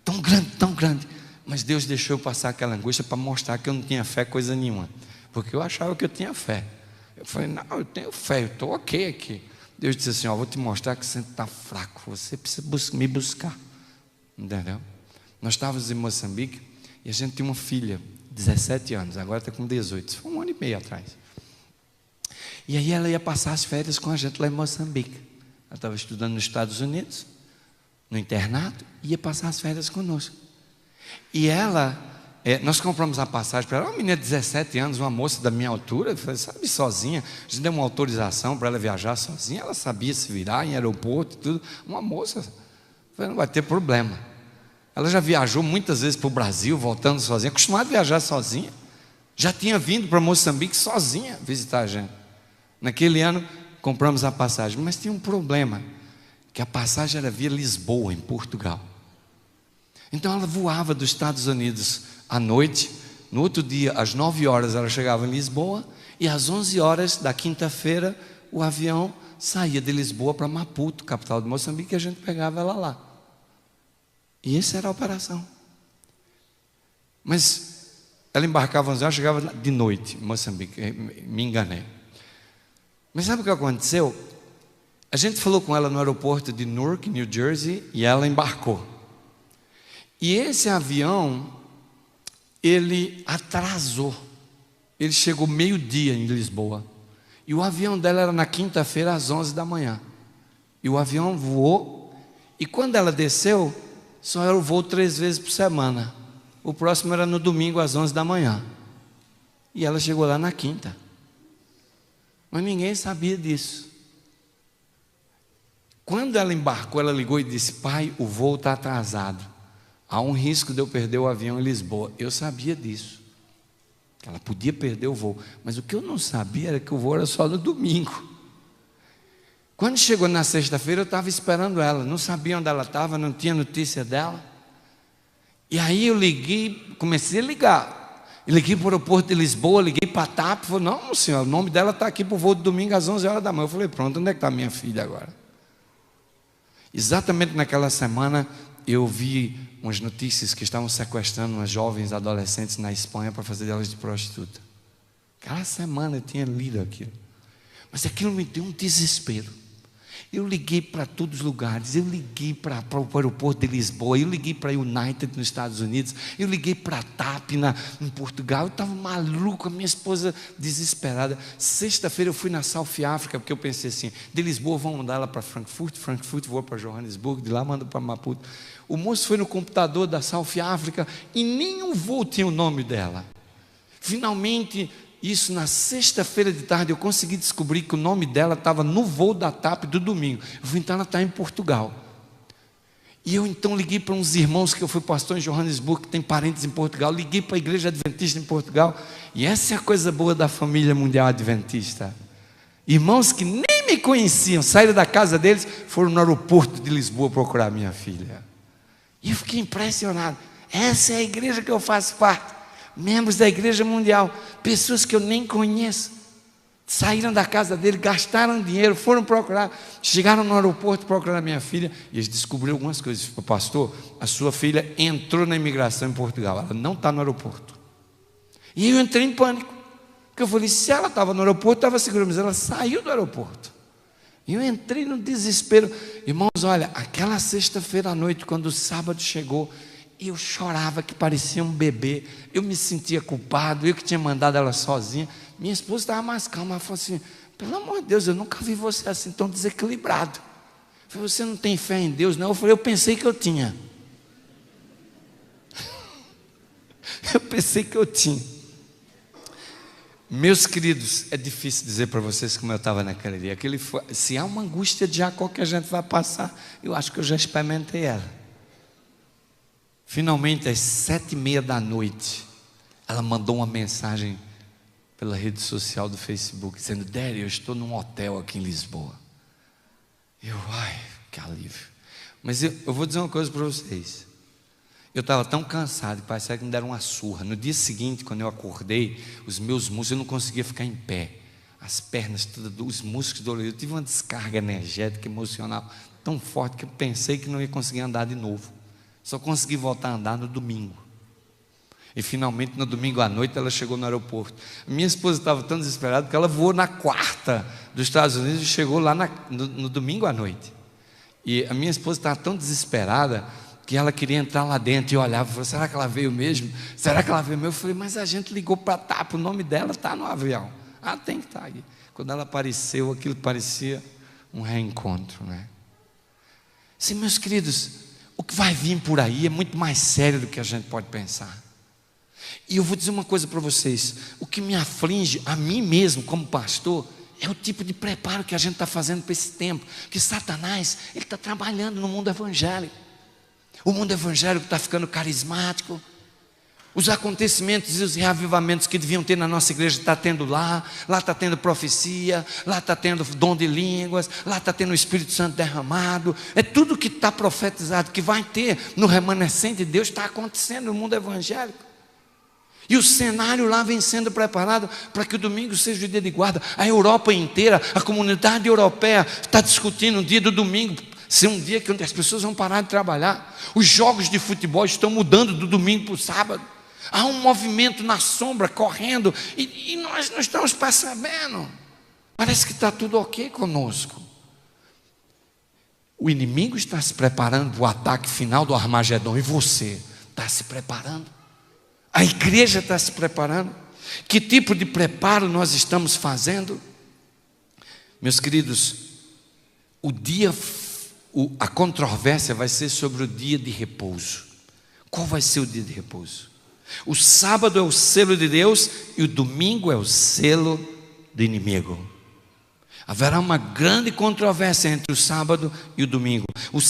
tão grande, tão grande. Mas Deus deixou eu passar aquela angústia para mostrar que eu não tinha fé coisa nenhuma. Porque eu achava que eu tinha fé. Eu falei, não, eu tenho fé, eu estou ok aqui. Deus disse assim, vou te mostrar que você está fraco, você precisa me buscar. Entendeu? Nós estávamos em Moçambique e a gente tinha uma filha, 17 anos, agora está com 18, isso foi 1 ano e meio atrás. E aí ela ia passar as férias com a gente lá em Moçambique. Ela estava estudando nos Estados Unidos, no internato, e ia passar as férias conosco. E ela, nós compramos a passagem para ela, uma menina de 17 anos, uma moça da minha altura, sabe, sozinha. A gente deu uma autorização para ela viajar sozinha, ela sabia se virar em aeroporto e tudo. Uma moça, não vai ter problema. Ela já viajou muitas vezes para o Brasil, voltando sozinha, acostumada a viajar sozinha. Já tinha vindo para Moçambique sozinha visitar a gente. Naquele ano, compramos a passagem, mas tinha um problema, que a passagem era via Lisboa, em Portugal. Então ela voava dos Estados Unidos à noite, no outro dia, às 9 horas, ela chegava em Lisboa, e às 11 horas da quinta-feira, o avião saía de Lisboa para Maputo, capital de Moçambique, e a gente pegava ela lá. E essa era a operação. Mas ela embarcava às 11 horas, chegava de noite em Moçambique, me enganei. Mas sabe o que aconteceu? A gente falou com ela no aeroporto de Newark, New Jersey, e ela embarcou. E esse avião, ele atrasou. Ele chegou meio-dia em Lisboa. E o avião dela era na quinta-feira às 11 da manhã. E o avião voou. E quando ela desceu, só era o voo 3 vezes por semana. O próximo era no domingo às 11 da manhã. E ela chegou lá na quinta. Mas ninguém sabia disso. Quando ela embarcou, ela ligou e disse: pai, o voo está atrasado. Há um risco de eu perder o avião em Lisboa. Eu sabia disso. Que ela podia perder o voo. Mas o que eu não sabia era que o voo era só no domingo. Quando chegou na sexta-feira, eu estava esperando ela. Não sabia onde ela estava, não tinha notícia dela. E aí eu liguei, comecei a ligar. Eu liguei para o aeroporto de Lisboa, liguei para a TAP. Falei, não, senhor, o nome dela está aqui para o voo de domingo às 11 horas da manhã. Eu falei, pronto, onde é que está minha filha agora? Exatamente naquela semana, eu vi umas notícias que estavam sequestrando umas jovens adolescentes na Espanha para fazer delas de prostituta. Aquela semana eu tinha lido aquilo. Mas aquilo me deu um desespero. Eu liguei para todos os lugares, eu liguei para o aeroporto de Lisboa, eu liguei para a United nos Estados Unidos, eu liguei para a TAP em Portugal, eu estava maluco, a minha esposa desesperada. Sexta-feira eu fui na South África, porque eu pensei assim, de Lisboa vamos mandar ela para Frankfurt, vou para Johannesburg, de lá mando para Maputo. O moço foi no computador da South África e nenhum voo tinha o nome dela. Finalmente, isso na sexta-feira de tarde, eu consegui descobrir que o nome dela estava no voo da TAP do domingo. Eu falei, então ela está em Portugal. E eu então liguei para uns irmãos que eu fui pastor em Johannesburg, que tem parentes em Portugal. Liguei para a igreja adventista em Portugal. E essa é a coisa boa da família mundial adventista. Irmãos que nem me conheciam, saíram da casa deles, foram no aeroporto de Lisboa procurar minha filha. E eu fiquei impressionado. Essa é a igreja que eu faço parte. Membros da igreja mundial, pessoas que eu nem conheço, saíram da casa dele, gastaram dinheiro, foram procurar, chegaram no aeroporto procurar minha filha, e eles descobriram algumas coisas. Pastor, a sua filha entrou na imigração em Portugal, ela não está no aeroporto. E eu entrei em pânico, porque eu falei, se ela estava no aeroporto, estava segura, mas ela saiu do aeroporto. E eu entrei no desespero. Irmãos, olha, aquela sexta-feira à noite, quando o sábado chegou, E eu chorava que parecia um bebê. Eu me sentia culpado, eu que tinha mandado ela sozinha. Minha esposa estava mais calma, ela falou assim: pelo amor de Deus, eu nunca vi você assim tão desequilibrado. Eu falei: você não tem fé em Deus, não? Eu falei: eu pensei que eu tinha. Eu pensei que eu tinha. Meus queridos, é difícil dizer para vocês como eu estava naquele dia. Se há uma angústia de Jacó que a gente vai passar, eu acho que eu já experimentei ela. Finalmente, às 7h30 da noite, ela mandou uma mensagem pela rede social do Facebook, dizendo: Daddy, eu estou num hotel aqui em Lisboa. Ai, que alívio. Mas eu vou dizer uma coisa para vocês. Eu estava tão cansado que parecia que me deram uma surra. No dia seguinte, quando eu acordei, os meus músculos, eu não conseguia ficar em pé. As pernas todas, os músculos doloridos. Eu tive uma descarga energética, emocional tão forte que eu pensei que não ia conseguir andar de novo. Só consegui voltar a andar no domingo. E finalmente, no domingo à noite, ela chegou no aeroporto. Minha esposa estava tão desesperada que ela voou na quarta dos Estados Unidos e chegou lá no domingo à noite. E a minha esposa estava tão desesperada que ela queria entrar lá dentro e olhava e falou: será que ela veio mesmo? Será que ela veio mesmo? Eu falei: mas a gente ligou para TAP, o nome dela está no avião. Tem que estar aí. Quando ela apareceu, aquilo parecia um reencontro, né? Sim, meus queridos, o que vai vir por aí é muito mais sério do que a gente pode pensar. E eu vou dizer uma coisa para vocês: o que me aflige a mim mesmo como pastor é o tipo de preparo que a gente está fazendo para esse tempo. Que Satanás, ele está trabalhando no mundo evangélico. O mundo evangélico está ficando carismático. Os acontecimentos e os reavivamentos que deviam ter na nossa igreja está tendo lá está tendo profecia, lá está tendo dom de línguas, lá está tendo o Espírito Santo derramado. É tudo que está profetizado, que vai ter no remanescente de Deus, está acontecendo no mundo evangélico. E o cenário lá vem sendo preparado para que o domingo seja o dia de guarda. A Europa inteira, a comunidade europeia está discutindo o dia do domingo ser um dia que as pessoas vão parar de trabalhar. Os jogos de futebol estão mudando do domingo para o sábado. Há um movimento na sombra correndo e nós não estamos percebendo. Parece que está tudo ok conosco. O inimigo está se preparando para o ataque final do Armagedon. E você está se preparando? A igreja está se preparando? Que tipo de preparo nós estamos fazendo? Meus queridos, a controvérsia vai ser sobre o dia de repouso. Qual vai ser o dia de repouso? O sábado é o selo de Deus e o domingo é o selo do inimigo. Haverá uma grande controvérsia entre o sábado e o domingo. O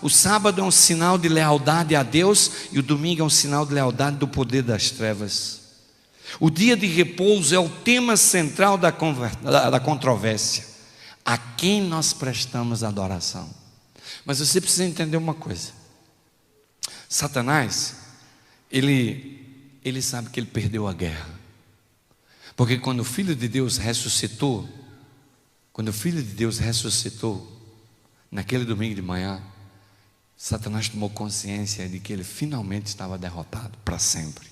sábado é um sinal de lealdade a Deus e o domingo é um sinal de lealdade do poder das trevas. O dia de repouso é o tema central da controvérsia. A quem nós prestamos adoração? Mas você precisa entender uma coisa. Satanás, ele sabe que ele perdeu a guerra. Porque quando o Filho de Deus ressuscitou, naquele domingo de manhã, Satanás tomou consciência de que ele finalmente estava derrotado para sempre.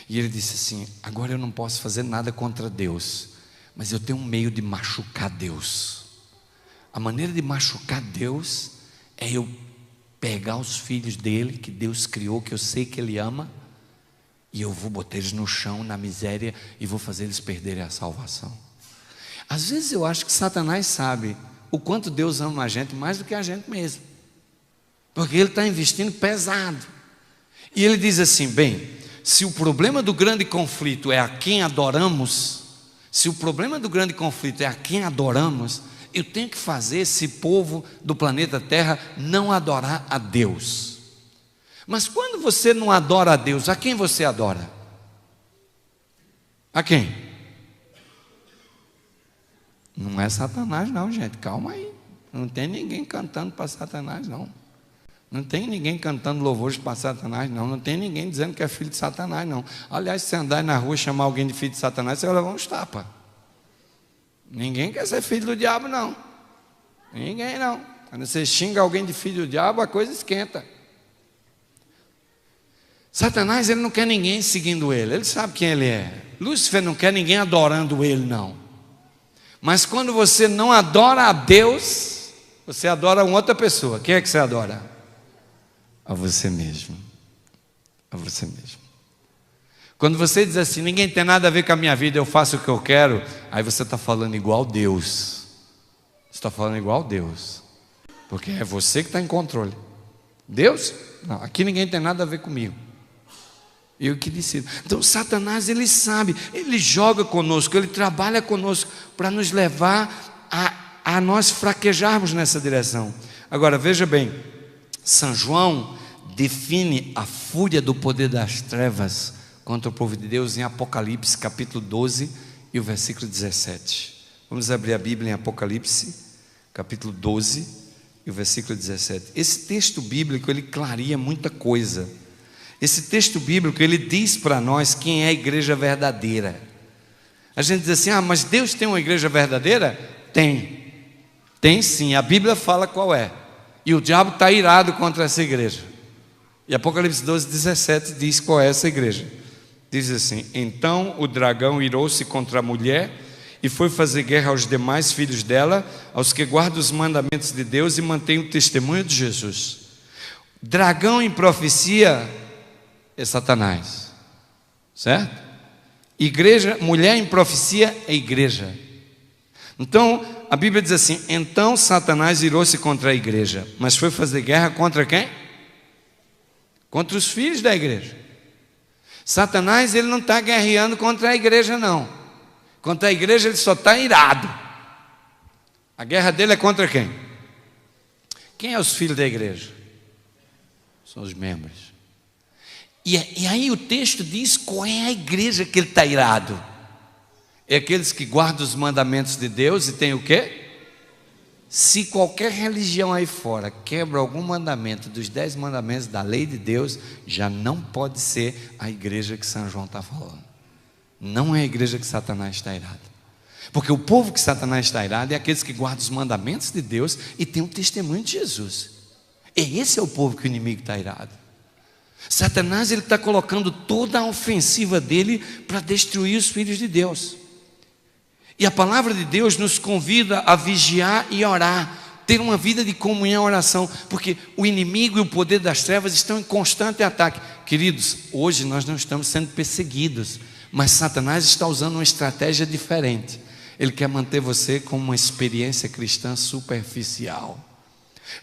E ele disse assim: agora eu não posso fazer nada contra Deus, mas eu tenho um meio de machucar Deus. A maneira de machucar Deus é eu pegar os filhos dele, que Deus criou, que eu sei que ele ama, e eu vou botar eles no chão, na miséria, e vou fazer eles perderem a salvação. Às vezes eu acho que Satanás sabe o quanto Deus ama a gente mais do que a gente mesmo, porque ele está investindo pesado. E ele diz assim: bem, se o problema do grande conflito é a quem adoramos, eu tenho que fazer esse povo do planeta Terra não adorar a Deus. Mas quando você não adora a Deus, a quem você adora? A quem? Não é Satanás não, gente, calma aí. Não tem ninguém cantando para Satanás não. Não tem ninguém cantando louvores para Satanás não. Não tem ninguém dizendo que é filho de Satanás não. Aliás, se andar na rua e chamar alguém de filho de Satanás, você vai levar uns tapas. Ninguém quer ser filho do diabo não. Ninguém não. Quando você xinga alguém de filho do diabo, a coisa esquenta. Satanás, ele não quer ninguém seguindo ele. Ele sabe quem ele é. Lúcifer não quer ninguém adorando ele não. Mas quando você não adora a Deus, você adora uma outra pessoa. Quem é que você adora? A você mesmo. a você mesmo. Quando você diz assim, ninguém tem nada a ver com a minha vida, eu faço o que eu quero, aí você está falando igual Deus. Você está falando igual Deus, porque é você que está em controle. Deus? Não, aqui ninguém tem nada a ver comigo. Eu que decido. Então Satanás, ele sabe, ele joga conosco, ele trabalha conosco para nos levar a nós fraquejarmos nessa direção. Agora veja bem, São João define a fúria do poder das trevas contra o povo de Deus em Apocalipse capítulo 12 e o versículo 17. Vamos abrir a Bíblia em Apocalipse capítulo 12 e o versículo 17. Esse texto bíblico, ele clareia muita coisa. Esse texto bíblico, ele diz para nós quem é a igreja verdadeira. A gente diz assim, mas Deus tem uma igreja verdadeira? Tem sim, a Bíblia fala qual é. E o diabo está irado contra essa igreja. E Apocalipse 12, 17 diz qual é essa igreja. Diz assim, então o dragão irou-se contra a mulher e foi fazer guerra aos demais filhos dela, aos que guardam os mandamentos de Deus e mantêm o testemunho de Jesus. Dragão em profecia é Satanás, certo? Igreja, mulher em profecia é igreja. Então a Bíblia diz assim, então Satanás irou-se contra a igreja, mas foi fazer guerra contra quem? Contra os filhos da igreja. Satanás, ele não está guerreando contra a igreja não. Contra a igreja ele só está irado. A guerra dele é contra quem? Quem é os filhos da igreja? São os membros. E aí o texto diz qual é a igreja que ele está irado. É aqueles que guardam os mandamentos de Deus e tem o quê? Se qualquer religião aí fora quebra algum mandamento dos 10 mandamentos da lei de Deus, já não pode ser a igreja que São João está falando. Não é a igreja que Satanás está irado. Porque o povo que Satanás está irado é aqueles que guardam os mandamentos de Deus e tem o testemunho de Jesus. E esse é o povo que o inimigo está irado. Satanás, ele está colocando toda a ofensiva dele para destruir os filhos de Deus. E a palavra de Deus nos convida a vigiar e orar, ter uma vida de comunhão e oração, porque o inimigo e o poder das trevas estão em constante ataque. Queridos, hoje nós não estamos sendo perseguidos, mas Satanás está usando uma estratégia diferente. Ele quer manter você com uma experiência cristã superficial.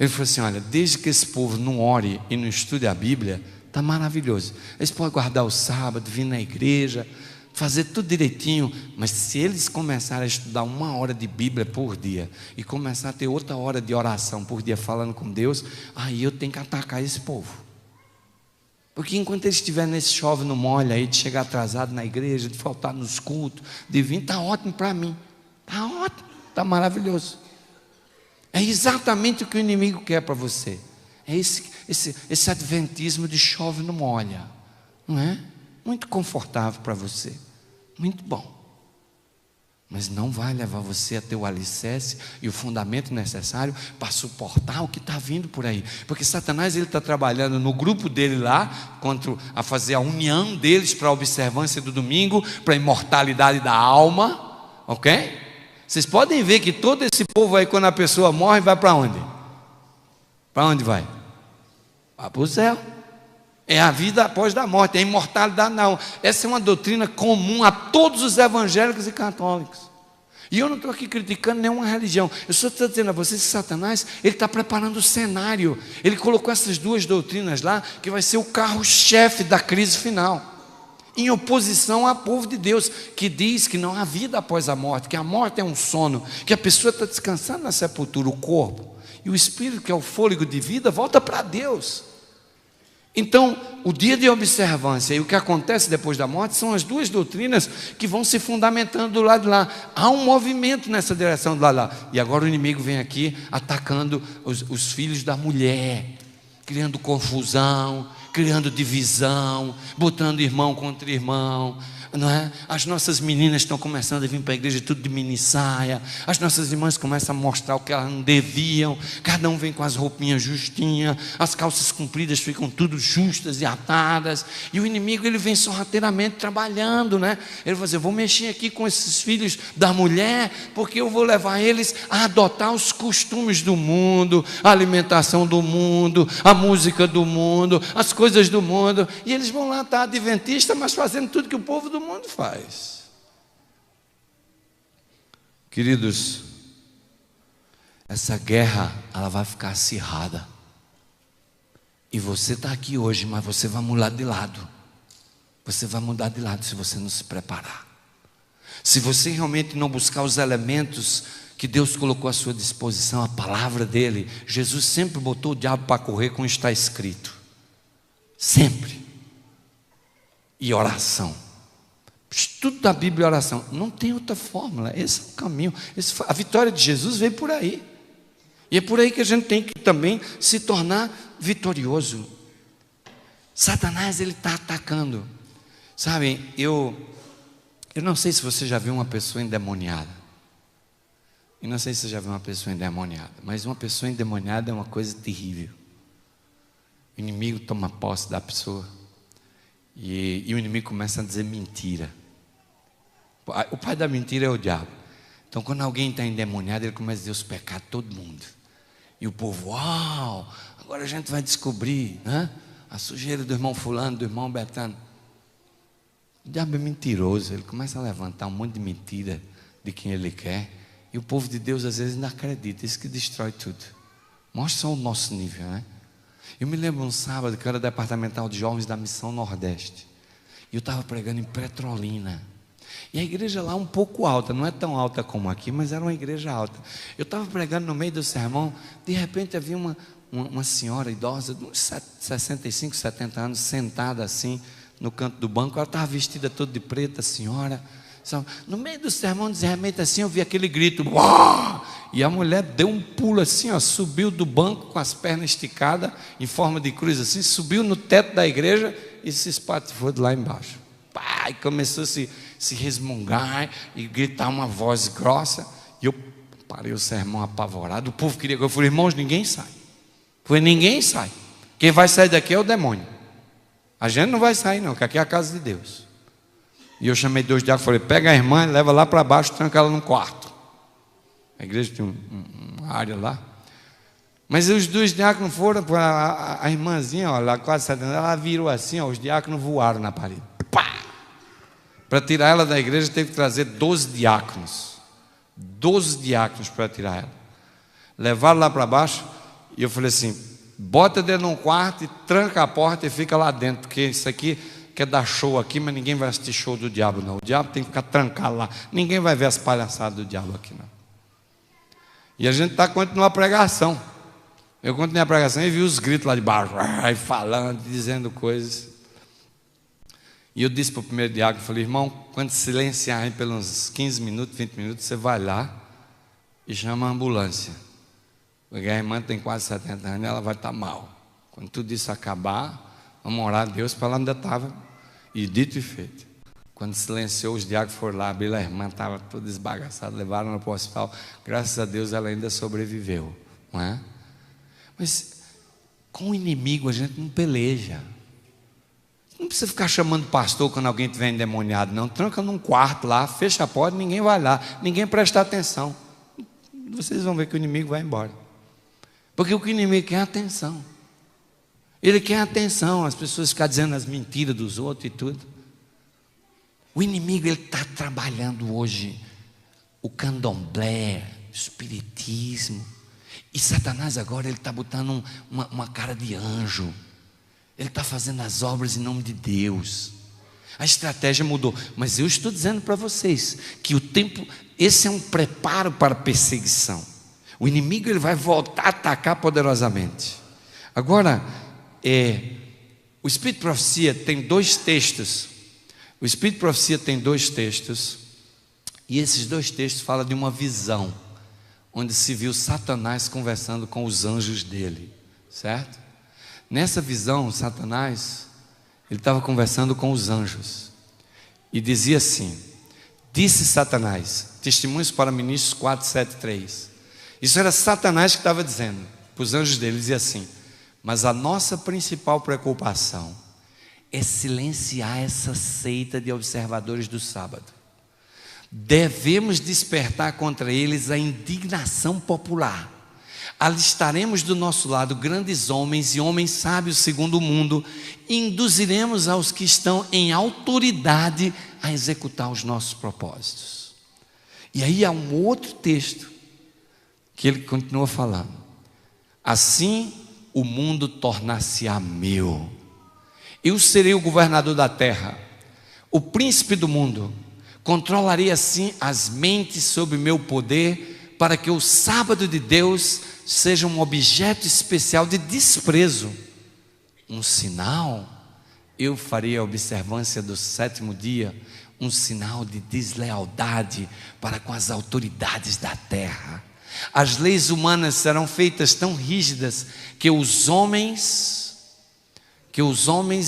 Ele falou assim, olha, desde que esse povo não ore e não estude a Bíblia, está maravilhoso. Eles podem guardar o sábado, vir na igreja, fazer tudo direitinho, mas se eles começarem a estudar 1 hora de Bíblia por dia e começar a ter outra hora de oração por dia falando com Deus, aí eu tenho que atacar esse povo. Porque enquanto eles estiverem nesse chove no molho aí, de chegar atrasado na igreja, de faltar nos cultos, de vir, está ótimo para mim, está ótimo, está maravilhoso. É exatamente o que o inimigo quer para você. É esse adventismo de chove no molho, não é? Muito confortável para você, muito bom, mas não vai levar você a ter o alicerce e o fundamento necessário para suportar o que está vindo por aí, porque Satanás, ele está trabalhando no grupo dele lá, a fazer a união deles para a observância do domingo, para a imortalidade da alma, ok? Vocês podem ver que todo esse povo aí, quando a pessoa morre, vai para onde? Para onde vai? Vai para o céu. É a vida após a morte, é a imortalidade não. Essa é uma doutrina comum a todos os evangélicos e católicos. E eu não estou aqui criticando nenhuma religião. Eu só estou dizendo a vocês que Satanás, ele está preparando o cenário. Ele colocou essas duas doutrinas lá, que vai ser o carro-chefe da crise final, em oposição ao povo de Deus, que diz que não há vida após a morte, que a morte é um sono, que a pessoa está descansando na sepultura, o corpo, e o espírito, que é o fôlego de vida, volta para Deus. Então, o dia de observância e o que acontece depois da morte são as duas doutrinas que vão se fundamentando do lado de lá. Há um movimento nessa direção do lado de lá. E agora o inimigo vem aqui atacando os filhos da mulher, criando confusão, criando divisão, botando irmão contra irmão, não é? As nossas meninas estão começando a vir para a igreja tudo de mini saia, as nossas irmãs começam a mostrar o que elas não deviam, cada um vem com as roupinhas justinhas, as calças compridas ficam tudo justas e atadas, e o inimigo ele vem sorrateiramente trabalhando, né? Ele vai dizer, vou mexer aqui com esses filhos da mulher, porque eu vou levar eles a adotar os costumes do mundo, a alimentação do mundo, a música do mundo, as coisas do mundo, e eles vão lá estar adventista, mas fazendo tudo que o povo do mundo faz. Queridos, essa guerra ela vai ficar acirrada, e você está aqui hoje, mas você vai mudar de lado. Você vai mudar de lado se você não se preparar. Se você realmente não buscar os elementos que Deus colocou à sua disposição, a palavra dele. Jesus sempre botou o diabo para correr com o que está escrito. Sempre. E oração. Estudo da Bíblia e oração. Não tem outra fórmula. Esse é o caminho. A vitória de Jesus veio por aí. E é por aí que a gente tem que também se tornar vitorioso. Satanás, ele está atacando. Sabem, eu não sei se você já viu uma pessoa endemoniada. Eu não sei se você já viu uma pessoa endemoniada. Mas uma pessoa endemoniada é uma coisa terrível. O inimigo toma posse da pessoa. E o inimigo começa a dizer mentira. O pai da mentira é o diabo. Então quando alguém está endemoniado, ele começa a dizer os pecados de todo mundo. E o povo, uau, agora a gente vai descobrir, né? A sujeira do irmão fulano, do irmão Betano. O diabo é mentiroso, ele começa a levantar um monte de mentira de quem ele quer. E o povo de Deus às vezes não acredita, isso que destrói tudo. Mostra só o nosso nível, né? Eu me lembro um sábado que eu era departamental de jovens da Missão Nordeste. E eu estava pregando em Petrolina. E a igreja lá um pouco alta, não é tão alta como aqui, mas era uma igreja alta. Eu estava pregando no meio do sermão, de repente havia uma senhora idosa, de uns 65, 70 anos, sentada assim, no canto do banco. Ela estava vestida toda de preto, a senhora. No meio do sermão, de repente assim, eu vi aquele grito, uau! E a mulher deu um pulo assim, ó, subiu do banco com as pernas esticadas, em forma de cruz assim, subiu no teto da igreja e se espatifou de lá embaixo. Pá, e começou a se resmungar e gritar uma voz grossa. E eu parei o sermão apavorado. O povo queria que eu falei, irmãos, ninguém sai. Falei, ninguém sai. Quem vai sair daqui é o demônio. A gente não vai sair não, porque aqui é a casa de Deus. E eu chamei 2 diáconos e falei, pega a irmã, leva lá para baixo, tranca ela num quarto. A igreja tem uma área lá. Mas os 2 diáconos foram, a irmãzinha, ó, lá quase 70 anos, ela virou assim, ó, os diáconos voaram na parede. Para tirar ela da igreja teve que trazer 12 diáconos. 12 diáconos para tirar ela. Levaram lá para baixo e eu falei assim, bota dentro de um quarto e tranca a porta e fica lá dentro, porque isso aqui quer dar show aqui, mas ninguém vai assistir show do diabo não. O diabo tem que ficar trancado lá. Ninguém vai ver as palhaçadas do diabo aqui não. E a gente está continuando a pregação. Eu continuei a pregação e vi os gritos lá de baixo, falando, dizendo coisas. E eu disse para o primeiro diácono, falei, irmão, quando silenciar aí pelos 15 minutos, 20 minutos, você vai lá e chama a ambulância. Porque a irmã tem quase 70 anos e ela vai estar mal. Quando tudo isso acabar, vamos orar a Deus para ela ainda estava. E dito e feito. Quando silenciou, os diáconos foram lá, abriram a irmã, estava toda esbagaçada, levaram ela para o hospital. Graças a Deus ela ainda sobreviveu. Não é? Mas com o inimigo a gente não peleja. Não precisa ficar chamando pastor quando alguém estiver endemoniado, não. Tranca num quarto lá, fecha a porta, ninguém vai lá, ninguém presta atenção. Vocês vão ver que o inimigo vai embora. Porque o que o inimigo quer é atenção. Ele quer atenção, as pessoas ficam dizendo as mentiras dos outros e tudo. O inimigo ele está trabalhando hoje o candomblé, o espiritismo. E Satanás agora ele está botando uma cara de anjo. Ele está fazendo as obras em nome de Deus. A estratégia mudou. Mas eu estou dizendo para vocês que o tempo, esse é um preparo para a perseguição. O inimigo ele vai voltar a atacar poderosamente. Agora, o Espírito de Profecia tem 2 textos. O Espírito de Profecia tem 2 textos. E esses 2 textos falam de uma visão, onde se viu Satanás conversando com os anjos dele. Certo? Nessa visão, Satanás, ele estava conversando com os anjos. e dizia assim: disse Satanás, Testemunhos para Ministros 4:7-3. Isso era Satanás que estava dizendo para os anjos dele, dizia assim: mas a nossa principal preocupação é silenciar essa seita de observadores do sábado. Devemos despertar contra eles a indignação popular. Alistaremos do nosso lado grandes homens e homens sábios segundo o mundo, e induziremos aos que estão em autoridade a executar os nossos propósitos. E aí há um outro texto que ele continua falando: assim o mundo tornar-se-á meu. Eu serei o governador da terra, o príncipe do mundo. Controlarei assim as mentes sob meu poder, para que o sábado de Deus seja um objeto especial de desprezo. Um sinal, eu farei a observância do sétimo dia, um sinal de deslealdade para com as autoridades da terra. As leis humanas serão feitas tão rígidas que os homens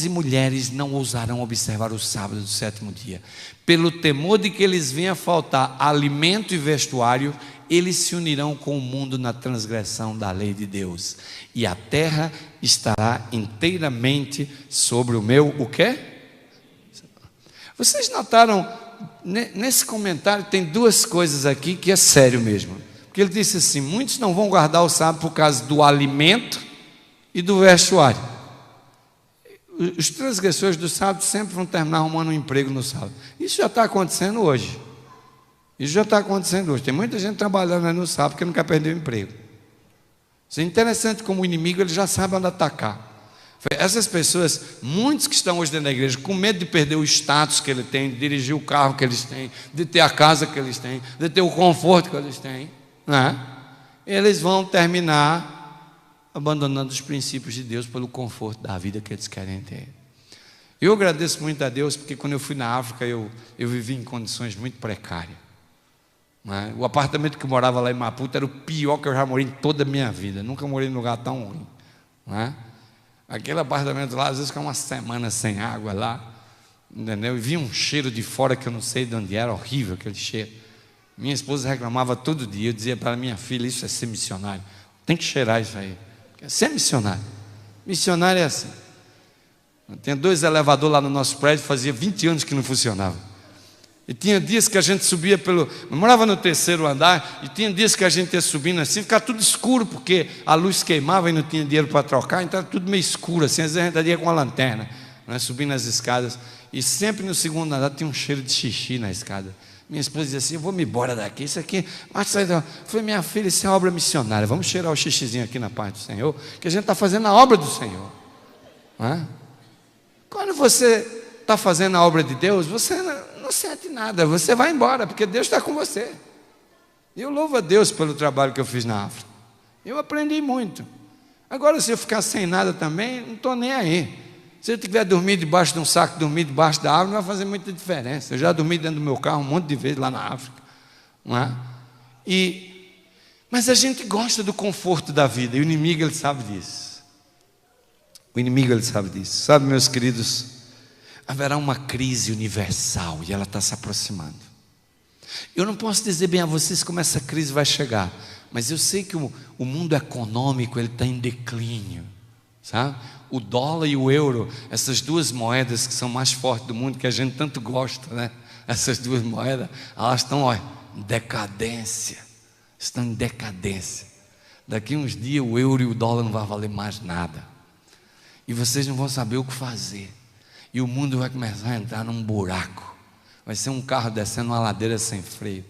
e mulheres não ousarão observar o sábado do sétimo dia. Pelo temor de que eles venham a faltar alimento e vestuário, eles se unirão com o mundo na transgressão da lei de Deus, e a terra estará inteiramente sobre o meu, o quê? Vocês notaram, nesse comentário tem duas coisas aqui que é sério mesmo, porque ele disse assim: muitos não vão guardar o sábado por causa do alimento e do vestuário. Os transgressores do sábado sempre vão terminar arrumando um emprego no sábado. Isso já está acontecendo hoje. Tem muita gente trabalhando aí no sábado porque não quer perder o emprego. Isso é interessante como o inimigo, ele já sabe onde atacar. Essas pessoas, muitos que estão hoje dentro da igreja, com medo de perder o status que ele tem, de dirigir o carro que eles têm, de ter a casa que eles têm, de ter o conforto que eles têm, né? Eles vão terminar abandonando os princípios de Deus pelo conforto da vida que eles querem ter. Eu agradeço muito a Deus, porque quando eu fui na África, eu vivi em condições muito precárias, né? O apartamento que eu morava lá em Maputo era o pior que eu já morei em toda a minha vida. Nunca morei num lugar tão ruim, né? Aquele apartamento lá, às vezes ficava uma semana sem água lá, entendeu? E vinha um cheiro de fora que eu não sei de onde era, horrível aquele cheiro. Minha esposa reclamava todo dia. Eu dizia para minha filha: isso é ser missionário, tem que cheirar isso aí. É ser missionário. Missionário é assim. Tinha 2 elevadores lá no nosso prédio, fazia 20 anos que não funcionava. E tinha dias que a gente subia eu morava no 3º andar, e tinha dias que a gente ia subindo assim, ficava tudo escuro, porque a luz queimava e não tinha dinheiro para trocar, então era tudo meio escuro assim. Às vezes a gente ia com a lanterna, né, subindo as escadas, e sempre no 2º andar tinha um cheiro de xixi na escada. Minha esposa dizia assim: eu vou me embora daqui, isso aqui, mas foi minha filha, isso é obra missionária, vamos cheirar o xixizinho aqui na paz do Senhor, que a gente está fazendo a obra do Senhor, não é? Quando você está fazendo a obra de Deus, você não sente nada, você vai embora, porque Deus está com você. Eu louvo a Deus pelo trabalho que eu fiz na África, eu aprendi muito. Agora, se eu ficar sem nada também, não estou nem aí. Se eu tiver dormindo debaixo de um saco, dormir debaixo da árvore, não vai fazer muita diferença. Eu já dormi dentro do meu carro um monte de vezes lá na África, não é? Mas a gente gosta do conforto da vida, e o inimigo, ele sabe disso. Sabe, meus queridos, haverá uma crise universal e ela está se aproximando. Eu não posso dizer bem a vocês como essa crise vai chegar, mas eu sei que o mundo econômico, ele está em declínio, sabe? O dólar e o euro, essas duas moedas que são mais fortes do mundo, que a gente tanto gosta, né? Essas duas moedas, elas estão em decadência. Estão em decadência. Daqui uns dias o euro e o dólar não vão valer mais nada. E vocês não vão saber o que fazer. E o mundo vai começar a entrar num buraco. Vai ser um carro descendo uma ladeira sem freio.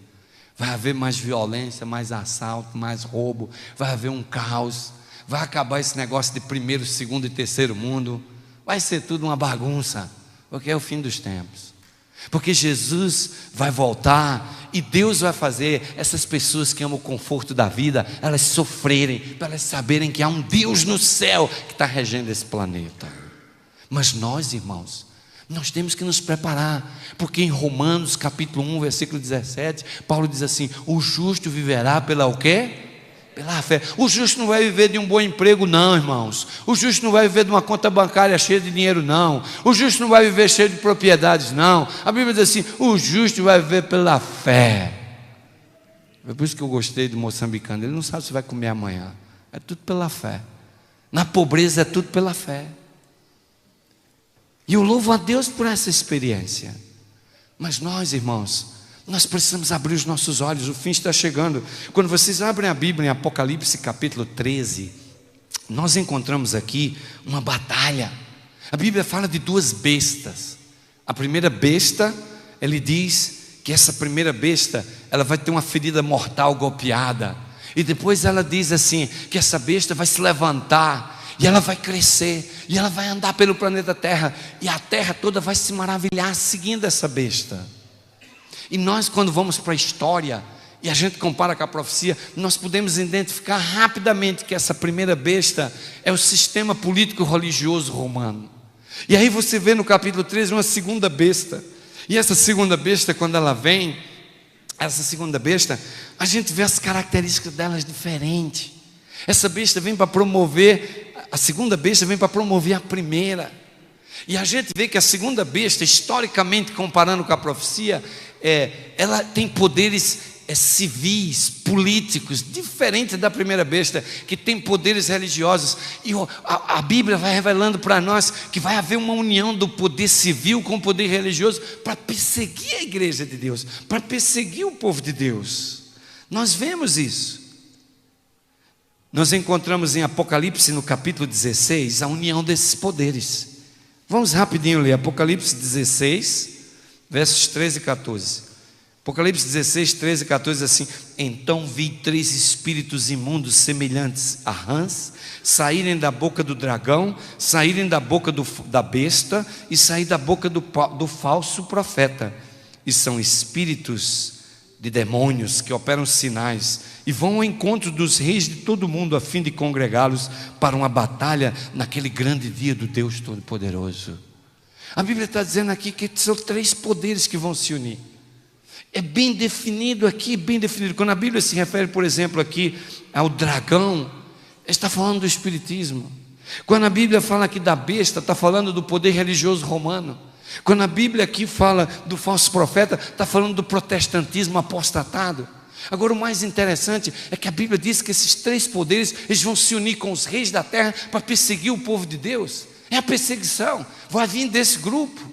Vai haver mais violência, mais assalto, mais roubo. Vai haver um caos. Vai acabar esse negócio de 1º, 2º e 3º mundo. Vai ser tudo uma bagunça, porque é o fim dos tempos. Porque Jesus vai voltar e Deus vai fazer essas pessoas que amam o conforto da vida, elas sofrerem, para elas saberem que há um Deus no céu que está regendo esse planeta. Mas nós, irmãos, nós temos que nos preparar, porque em Romanos capítulo 1, versículo 17, Paulo diz assim: o justo viverá pela o quê? Pela fé. O justo não vai viver de um bom emprego, não, irmãos. O justo não vai viver de uma conta bancária cheia de dinheiro, não. O justo não vai viver cheio de propriedades, não. A Bíblia diz assim: o justo vai viver pela fé. É por isso que eu gostei do moçambicano. Ele não sabe se vai comer amanhã. É tudo pela fé. Na pobreza é tudo pela fé. E eu louvo a Deus por essa experiência. Mas nós, irmãos, nós precisamos abrir os nossos olhos. O fim está chegando. Quando vocês abrem a Bíblia em Apocalipse capítulo 13, nós encontramos aqui uma batalha. A Bíblia fala de duas bestas. A primeira besta, ele diz que essa primeira besta, ela vai ter uma ferida mortal golpeada. E depois ela diz assim, que essa besta vai se levantar, e ela vai crescer, e ela vai andar pelo planeta Terra, e a Terra toda vai se maravilhar seguindo essa besta. E nós, quando vamos para a história, e a gente compara com a profecia, nós podemos identificar rapidamente que essa primeira besta é o sistema político religioso romano. E aí você vê no capítulo 13 uma segunda besta. E essa segunda besta, quando ela vem, essa segunda besta, a gente vê as características delas diferentes. Essa besta vem para promover, a segunda besta vem para promover a primeira. E a gente vê que a segunda besta, historicamente comparando com a profecia, ela tem poderes civis, políticos, diferentes da primeira besta, que tem poderes religiosos. E a Bíblia vai revelando para nós que vai haver uma união do poder civil com o poder religioso para perseguir a igreja de Deus, para perseguir o povo de Deus. Nós vemos isso. Nós encontramos em Apocalipse no capítulo 16 a união desses poderes. Vamos rapidinho ler Apocalipse 16, versos 13 e 14. Apocalipse 16, 13 e 14 assim: então vi 3 espíritos imundos semelhantes a rãs saírem da boca do dragão, saírem da boca da besta e sair da boca do falso profeta. E são espíritos de demônios que operam sinais e vão ao encontro dos reis de todo o mundo a fim de congregá-los para uma batalha naquele grande dia do Deus Todo-Poderoso. A Bíblia está dizendo aqui que são 3 poderes que vão se unir. É bem definido aqui, bem definido. Quando a Bíblia se refere, por exemplo, aqui ao dragão, está falando do espiritismo. Quando a Bíblia fala aqui da besta, está falando do poder religioso romano. Quando a Bíblia aqui fala do falso profeta, está falando do protestantismo apostatado. Agora o mais interessante é que a Bíblia diz que esses 3 poderes, eles vão se unir com os reis da terra para perseguir o povo de Deus. É a perseguição, vai vir desse grupo.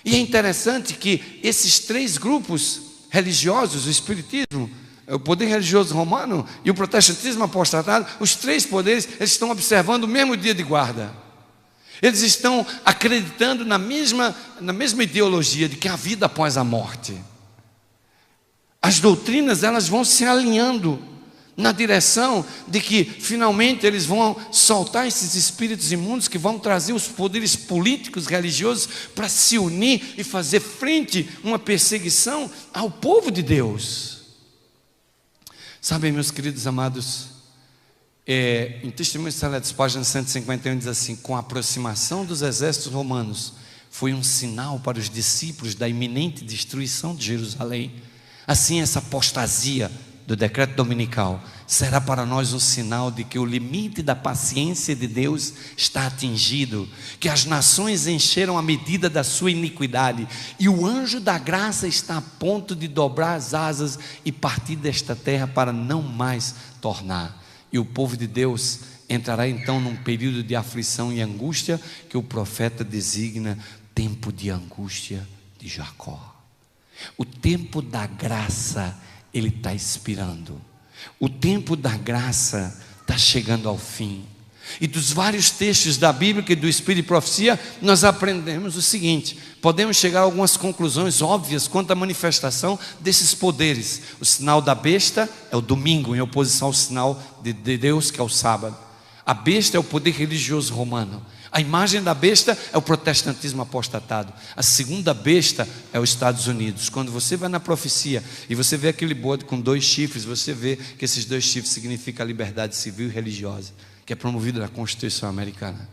E é interessante que esses 3 grupos religiosos, o espiritismo, o poder religioso romano e o protestantismo apostatado, os 3 poderes, eles estão observando o mesmo dia de guarda. Eles estão acreditando na mesma ideologia de que há vida após a morte. As doutrinas, elas vão se alinhando na direção de que finalmente eles vão soltar esses espíritos imundos que vão trazer os poderes políticos, religiosos para se unir e fazer frente a uma perseguição ao povo de Deus. Sabem, meus queridos amados, em Testemunhos Seletos, página 151, diz assim: com a aproximação dos exércitos romanos, foi um sinal para os discípulos da iminente destruição de Jerusalém. Assim, essa apostasia do decreto dominical será para nós um sinal de que o limite da paciência de Deus está atingido, que as nações encheram a medida da sua iniquidade e o anjo da graça está a ponto de dobrar as asas e partir desta terra para não mais tornar. E o povo de Deus entrará então num período de aflição e angústia que o profeta designa tempo de angústia de Jacó. O tempo da graça, ele está expirando. O tempo da graça está chegando ao fim. E dos vários textos da Bíblia e do Espírito de Profecia, nós aprendemos o seguinte: podemos chegar a algumas conclusões óbvias quanto à manifestação desses poderes. O sinal da besta é o domingo, em oposição ao sinal de Deus, que é o sábado. A besta é o poder religioso romano. A imagem da besta é o protestantismo apostatado. A segunda besta é os Estados Unidos. Quando você vai na profecia e você vê aquele bode com 2 chifres, você vê que esses 2 chifres significam a liberdade civil e religiosa, que é promovida na Constituição americana.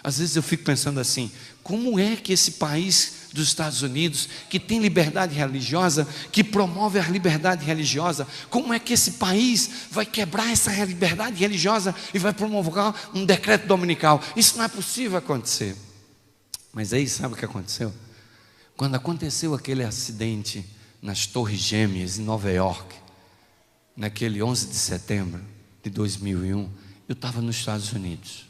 Às vezes eu fico pensando assim: como é que esse país dos Estados Unidos, que tem liberdade religiosa, que promove a liberdade religiosa, como é que esse país vai quebrar essa liberdade religiosa e vai promover um decreto dominical? Isso não é possível acontecer. Mas aí sabe o que aconteceu? Quando aconteceu aquele acidente nas Torres Gêmeas em Nova York, naquele 11 de setembro de 2001, eu estava nos Estados Unidos.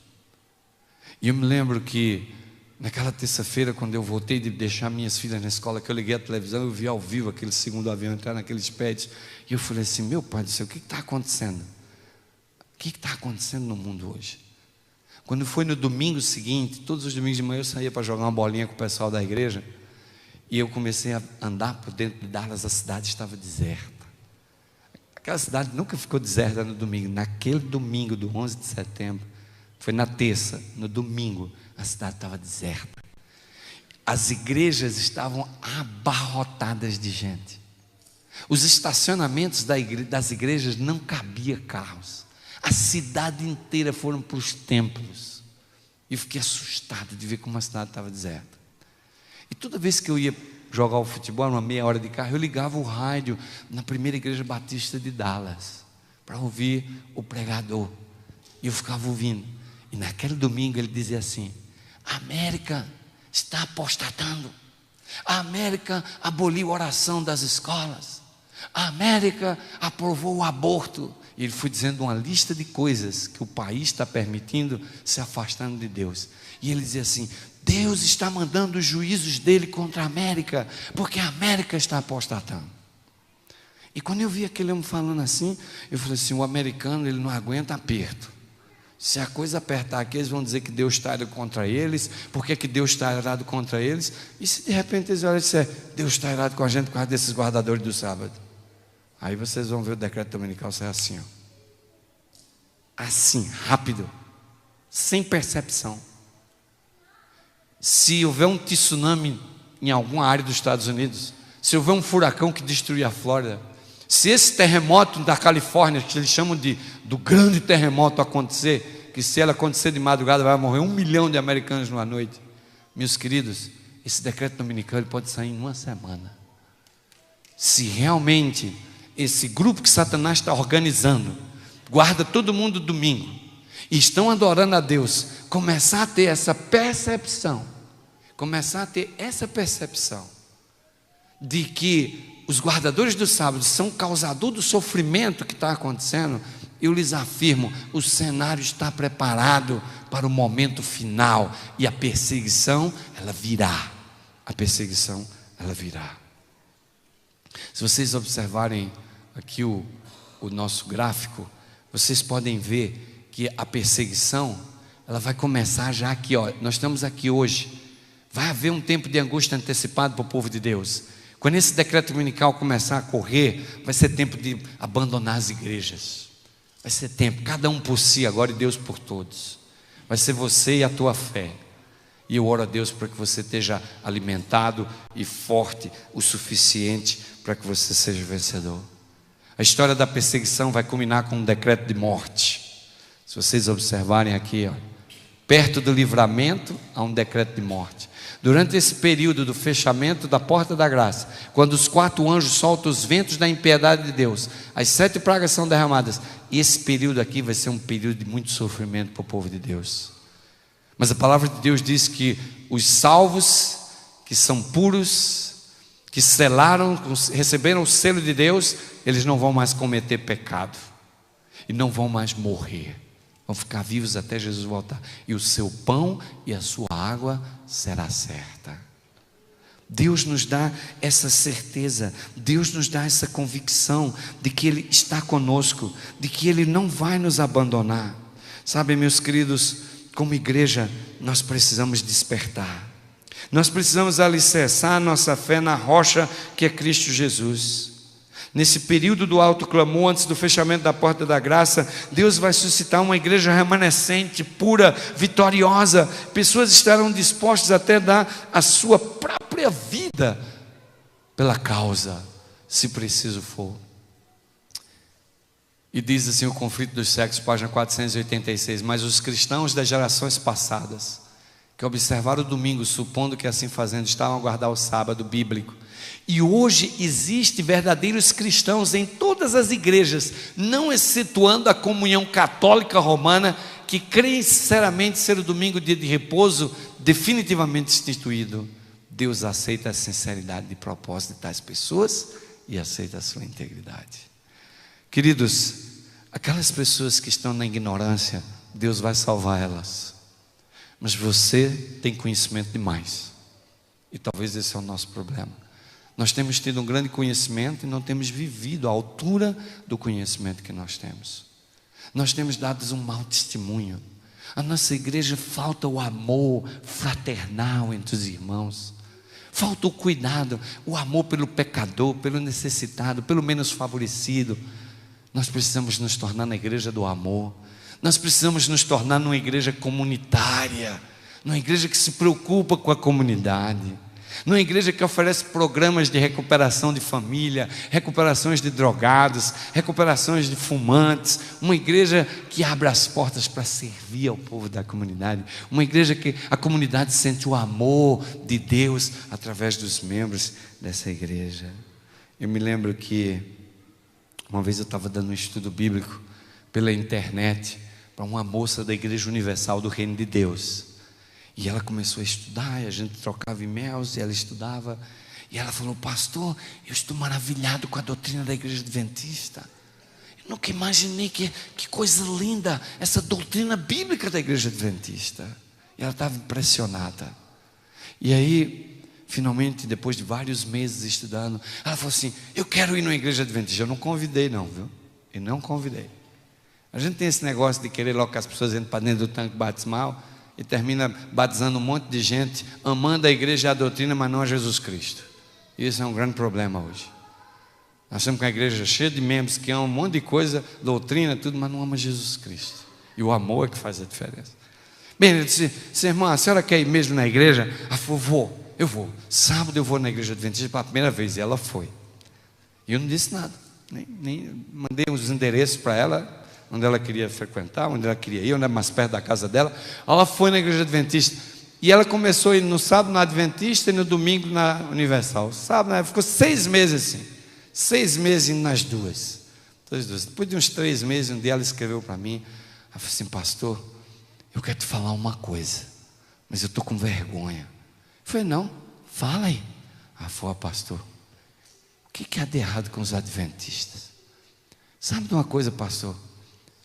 E eu me lembro que naquela terça-feira, quando eu voltei de deixar minhas filhas na escola, que eu liguei a televisão, eu vi ao vivo aquele segundo avião entrar naqueles prédios, e eu falei assim: meu Pai do céu, o que está acontecendo? O que está acontecendo no mundo hoje? Quando foi no domingo seguinte, todos os domingos de manhã eu saía para jogar uma bolinha com o pessoal da igreja, e eu comecei a andar por dentro de Dallas, a cidade estava deserta. Aquela cidade nunca ficou deserta no domingo. Naquele domingo do 11 de setembro, foi na terça, no domingo, a cidade estava deserta. As igrejas estavam abarrotadas de gente. Os estacionamentos das igrejas não cabia carros. A cidade inteira foram para os templos. E eu fiquei assustado de ver como a cidade estava deserta. E toda vez que eu ia jogar o futebol, uma meia hora de carro, eu ligava o rádio na primeira igreja batista de Dallas, para ouvir o pregador. E eu ficava ouvindo. E naquele domingo ele dizia assim: a América está apostatando. A América aboliu a oração das escolas. A América aprovou o aborto. E ele foi dizendo uma lista de coisas que o país está permitindo, se afastando de Deus. E ele dizia assim: Deus está mandando os juízos dele contra a América, porque a América está apostatando. E quando eu vi aquele homem falando assim, eu falei assim: o americano, ele não aguenta aperto. Se a coisa apertar aqui, eles vão dizer que Deus está irado contra eles. Por que Deus está irado contra eles? E se de repente eles olharem e disserem: Deus está irado com a gente por causa desses guardadores do sábado? Aí vocês vão ver o decreto dominical sair assim, ó. Assim, rápido, sem percepção. Se houver um tsunami em alguma área dos Estados Unidos, se houver um furacão que destruir a Flórida, se esse terremoto da Califórnia, que eles chamam do grande terremoto, acontecer, que se ele acontecer de madrugada vai morrer 1 milhão de americanos numa noite, meus queridos, esse decreto dominical ele pode sair em uma semana. Se realmente esse grupo que Satanás está organizando, guarda todo mundo domingo, e estão adorando a Deus, começar a ter essa percepção, de que os guardadores do sábado são causador do sofrimento que está acontecendo, eu lhes afirmo, o cenário está preparado para o momento final, e a perseguição, ela virá. Se vocês observarem aqui o nosso gráfico, vocês podem ver que a perseguição, ela vai começar já aqui, ó. Nós estamos aqui hoje. Vai haver um tempo de angústia antecipado para o povo de Deus. Quando esse decreto dominical começar a correr, vai ser tempo de abandonar as igrejas. Vai ser tempo, cada um por si agora e Deus por todos. Vai ser você e a tua fé. E eu oro a Deus para que você esteja alimentado e forte o suficiente para que você seja vencedor. A história da perseguição vai culminar com um decreto de morte. Se vocês observarem aqui, ó, perto do livramento há um decreto de morte. Durante esse período do fechamento da porta da graça, quando os 4 anjos soltam os ventos da impiedade de Deus, as 7 pragas são derramadas, esse período aqui vai ser um período de muito sofrimento para o povo de Deus. Mas a palavra de Deus diz que os salvos, que são puros, que selaram, receberam o selo de Deus, eles não vão mais cometer pecado, e não vão mais morrer, vão ficar vivos até Jesus voltar, e o seu pão e a sua água será certa. Deus nos dá essa certeza, Deus nos dá essa convicção de que Ele está conosco, de que Ele não vai nos abandonar. Sabe, meus queridos, como igreja, nós precisamos despertar. Nós precisamos alicerçar a nossa fé na rocha que é Cristo Jesus. Nesse período do alto clamor, antes do fechamento da porta da graça, Deus vai suscitar uma igreja remanescente, pura, vitoriosa. Pessoas estarão dispostas até a dar a sua própria vida pela causa, se preciso for. E diz assim o Conflito dos Séculos, página 486, mas os cristãos das gerações passadas, que observaram o domingo, supondo que assim fazendo estavam a guardar o sábado bíblico. E hoje existem verdadeiros cristãos em todas as igrejas, não excetuando a comunhão católica romana, que creem sinceramente ser o domingo dia de repouso definitivamente instituído. Deus aceita a sinceridade de propósito de tais pessoas e aceita a sua integridade. Queridos, aquelas pessoas que estão na ignorância, Deus vai salvar elas. Mas você tem conhecimento demais. E talvez esse é o nosso problema. Nós temos tido um grande conhecimento e não temos vivido à altura do conhecimento que nós temos. Nós temos dado um mau testemunho. A nossa igreja falta o amor fraternal entre os irmãos. Falta o cuidado, o amor pelo pecador, pelo necessitado, pelo menos favorecido. Nós precisamos nos tornar na igreja do amor. Nós precisamos nos tornar numa igreja comunitária, numa igreja que se preocupa com a comunidade, numa igreja que oferece programas de recuperação de família, recuperações de drogados, recuperações de fumantes, uma igreja que abre as portas para servir ao povo da comunidade, uma igreja que a comunidade sente o amor de Deus através dos membros dessa igreja. Eu me lembro que uma vez eu estava dando um estudo bíblico pela internet para uma moça da Igreja Universal do Reino de Deus. E ela começou a estudar, e a gente trocava e-mails, e ela estudava. E ela falou: pastor, eu estou maravilhado com a doutrina da Igreja Adventista. Eu nunca imaginei que coisa linda, essa doutrina bíblica da Igreja Adventista. E ela estava impressionada. E aí, finalmente, depois de vários meses estudando, ela falou assim: eu quero ir numa Igreja Adventista. Eu não convidei não, viu? Eu não convidei. A gente tem esse negócio de querer logo que as pessoas entrem para dentro do tanque batismal e termina batizando um monte de gente, amando a igreja e a doutrina, mas não a Jesus Cristo. Isso é um grande problema hoje. Nós temos uma igreja cheia de membros que amam um monte de coisa, doutrina, tudo, mas não amam Jesus Cristo. E o amor é que faz a diferença. Bem, ele disse: irmã, a senhora quer ir mesmo na igreja? Ela falou: eu vou. Sábado eu vou na Igreja Adventista pela primeira vez. E ela foi. E eu não disse nada. Nem mandei os endereços para ela, onde ela queria frequentar, onde ela queria ir, onde era mais perto da casa dela. Ela foi na Igreja Adventista. E ela começou a ir no sábado na Adventista e no domingo na Universal. Sábado, ela ficou 6 meses assim. 6 meses indo nas duas. Depois de uns 3 meses, um dia ela escreveu para mim. Ela falou assim: pastor, eu quero te falar uma coisa, mas eu estou com vergonha. Eu falei: não, fala aí. Ela falou: pastor, o que há de errado com os adventistas? Sabe de uma coisa, pastor?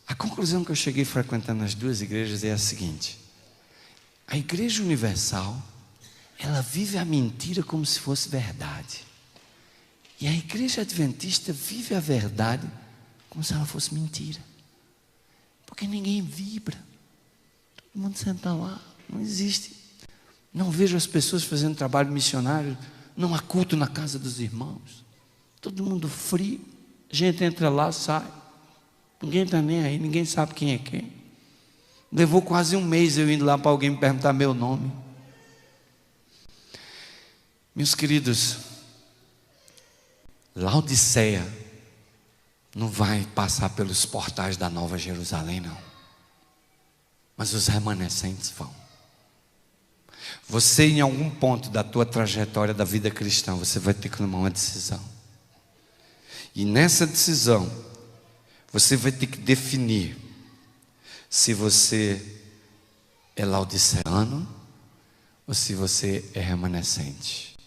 A conclusão que eu cheguei frequentando as duas igrejas é a seguinte: a Igreja Universal, ela vive a mentira como se fosse verdade, e a Igreja Adventista vive a verdade como se ela fosse mentira, porque ninguém vibra, todo mundo senta lá, não existe. Não vejo as pessoas fazendo trabalho missionário, não há culto na casa dos irmãos, todo mundo frio, a gente entra lá, sai. Ninguém está nem aí, ninguém sabe quem é quem. Levou quase um mês eu indo lá para alguém me perguntar meu nome. Meus queridos, Laodiceia não vai passar pelos portais da Nova Jerusalém, não. Mas os remanescentes vão. Você, em algum ponto da tua trajetória da vida cristã, você vai ter que tomar uma decisão. E nessa decisão, você vai ter que definir se você é laodiceano ou se você é remanescente.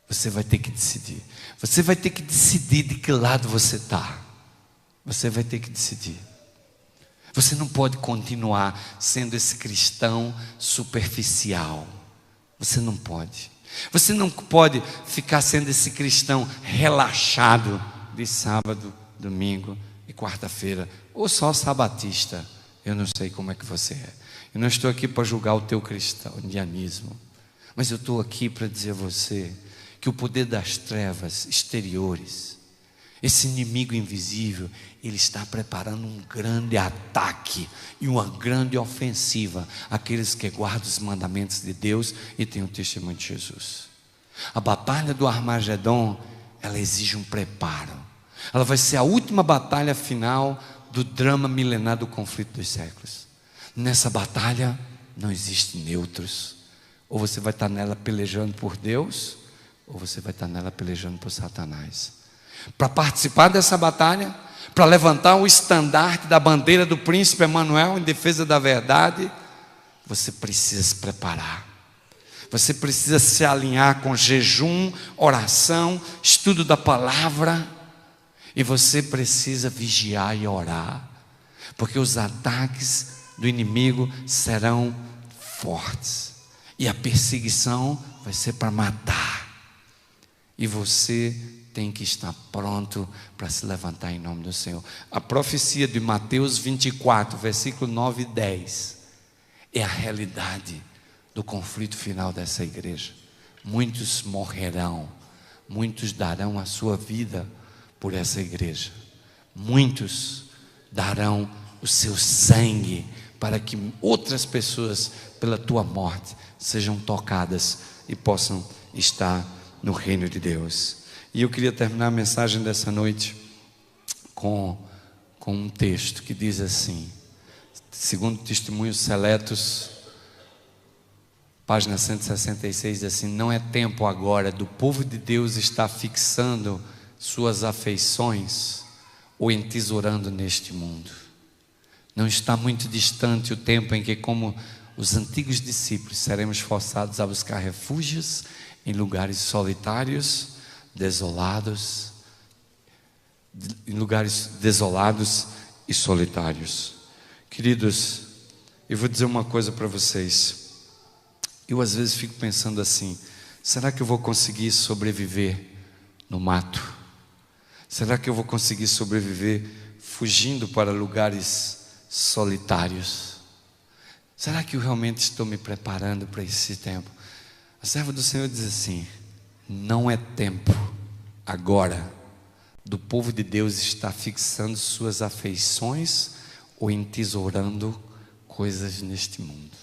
Você vai ter que decidir. Você vai ter que decidir de que lado você está. Você vai ter que decidir. Você não pode continuar sendo esse cristão superficial. Você não pode. Você não pode ficar sendo esse cristão relaxado de sábado, domingo e quarta-feira, ou só sabatista. Eu não sei como é que você é. Eu não estou aqui para julgar o teu cristianismo, mas eu estou aqui para dizer a você que o poder das trevas exteriores, esse inimigo invisível, ele está preparando um grande ataque e uma grande ofensiva àqueles que guardam os mandamentos de Deus e têm o testemunho de Jesus. A batalha do Armagedon, ela exige um preparo. Ela vai ser a última batalha final do drama milenar do conflito dos séculos. Nessa batalha, não existe neutros. Ou você vai estar nela pelejando por Deus, ou você vai estar nela pelejando por Satanás. Para participar dessa batalha, para levantar o estandarte da bandeira do príncipe Emanuel em defesa da verdade, você precisa se preparar. Você precisa se alinhar com jejum, oração, estudo da palavra. E você precisa vigiar e orar, porque os ataques do inimigo serão fortes. E a perseguição vai ser para matar. E você tem que estar pronto para se levantar em nome do Senhor. A profecia de Mateus 24, versículo 9 e 10, é a realidade do conflito final dessa igreja. Muitos morrerão, muitos darão a sua vida por essa igreja. Muitos darão o seu sangue para que outras pessoas, pela tua morte, sejam tocadas e possam estar no reino de Deus. E eu queria terminar a mensagem dessa noite com um texto que diz assim, segundo Testemunhos Seletos, página 166, diz assim: não é tempo agora do povo de Deus estar fixando suas afeições ou entesourando neste mundo. Não está muito distante o tempo em que, como os antigos discípulos, seremos forçados a buscar refúgios em lugares solitários, desolados, em lugares desolados e solitários. Queridos, eu vou dizer uma coisa para vocês. Eu às vezes fico pensando assim: será que eu vou conseguir sobreviver no mato? Será que eu vou conseguir sobreviver fugindo para lugares solitários? Será que eu realmente estou me preparando para esse tempo? A serva do Senhor diz assim: não é tempo agora do povo de Deus estar fixando suas afeições ou entesourando coisas neste mundo.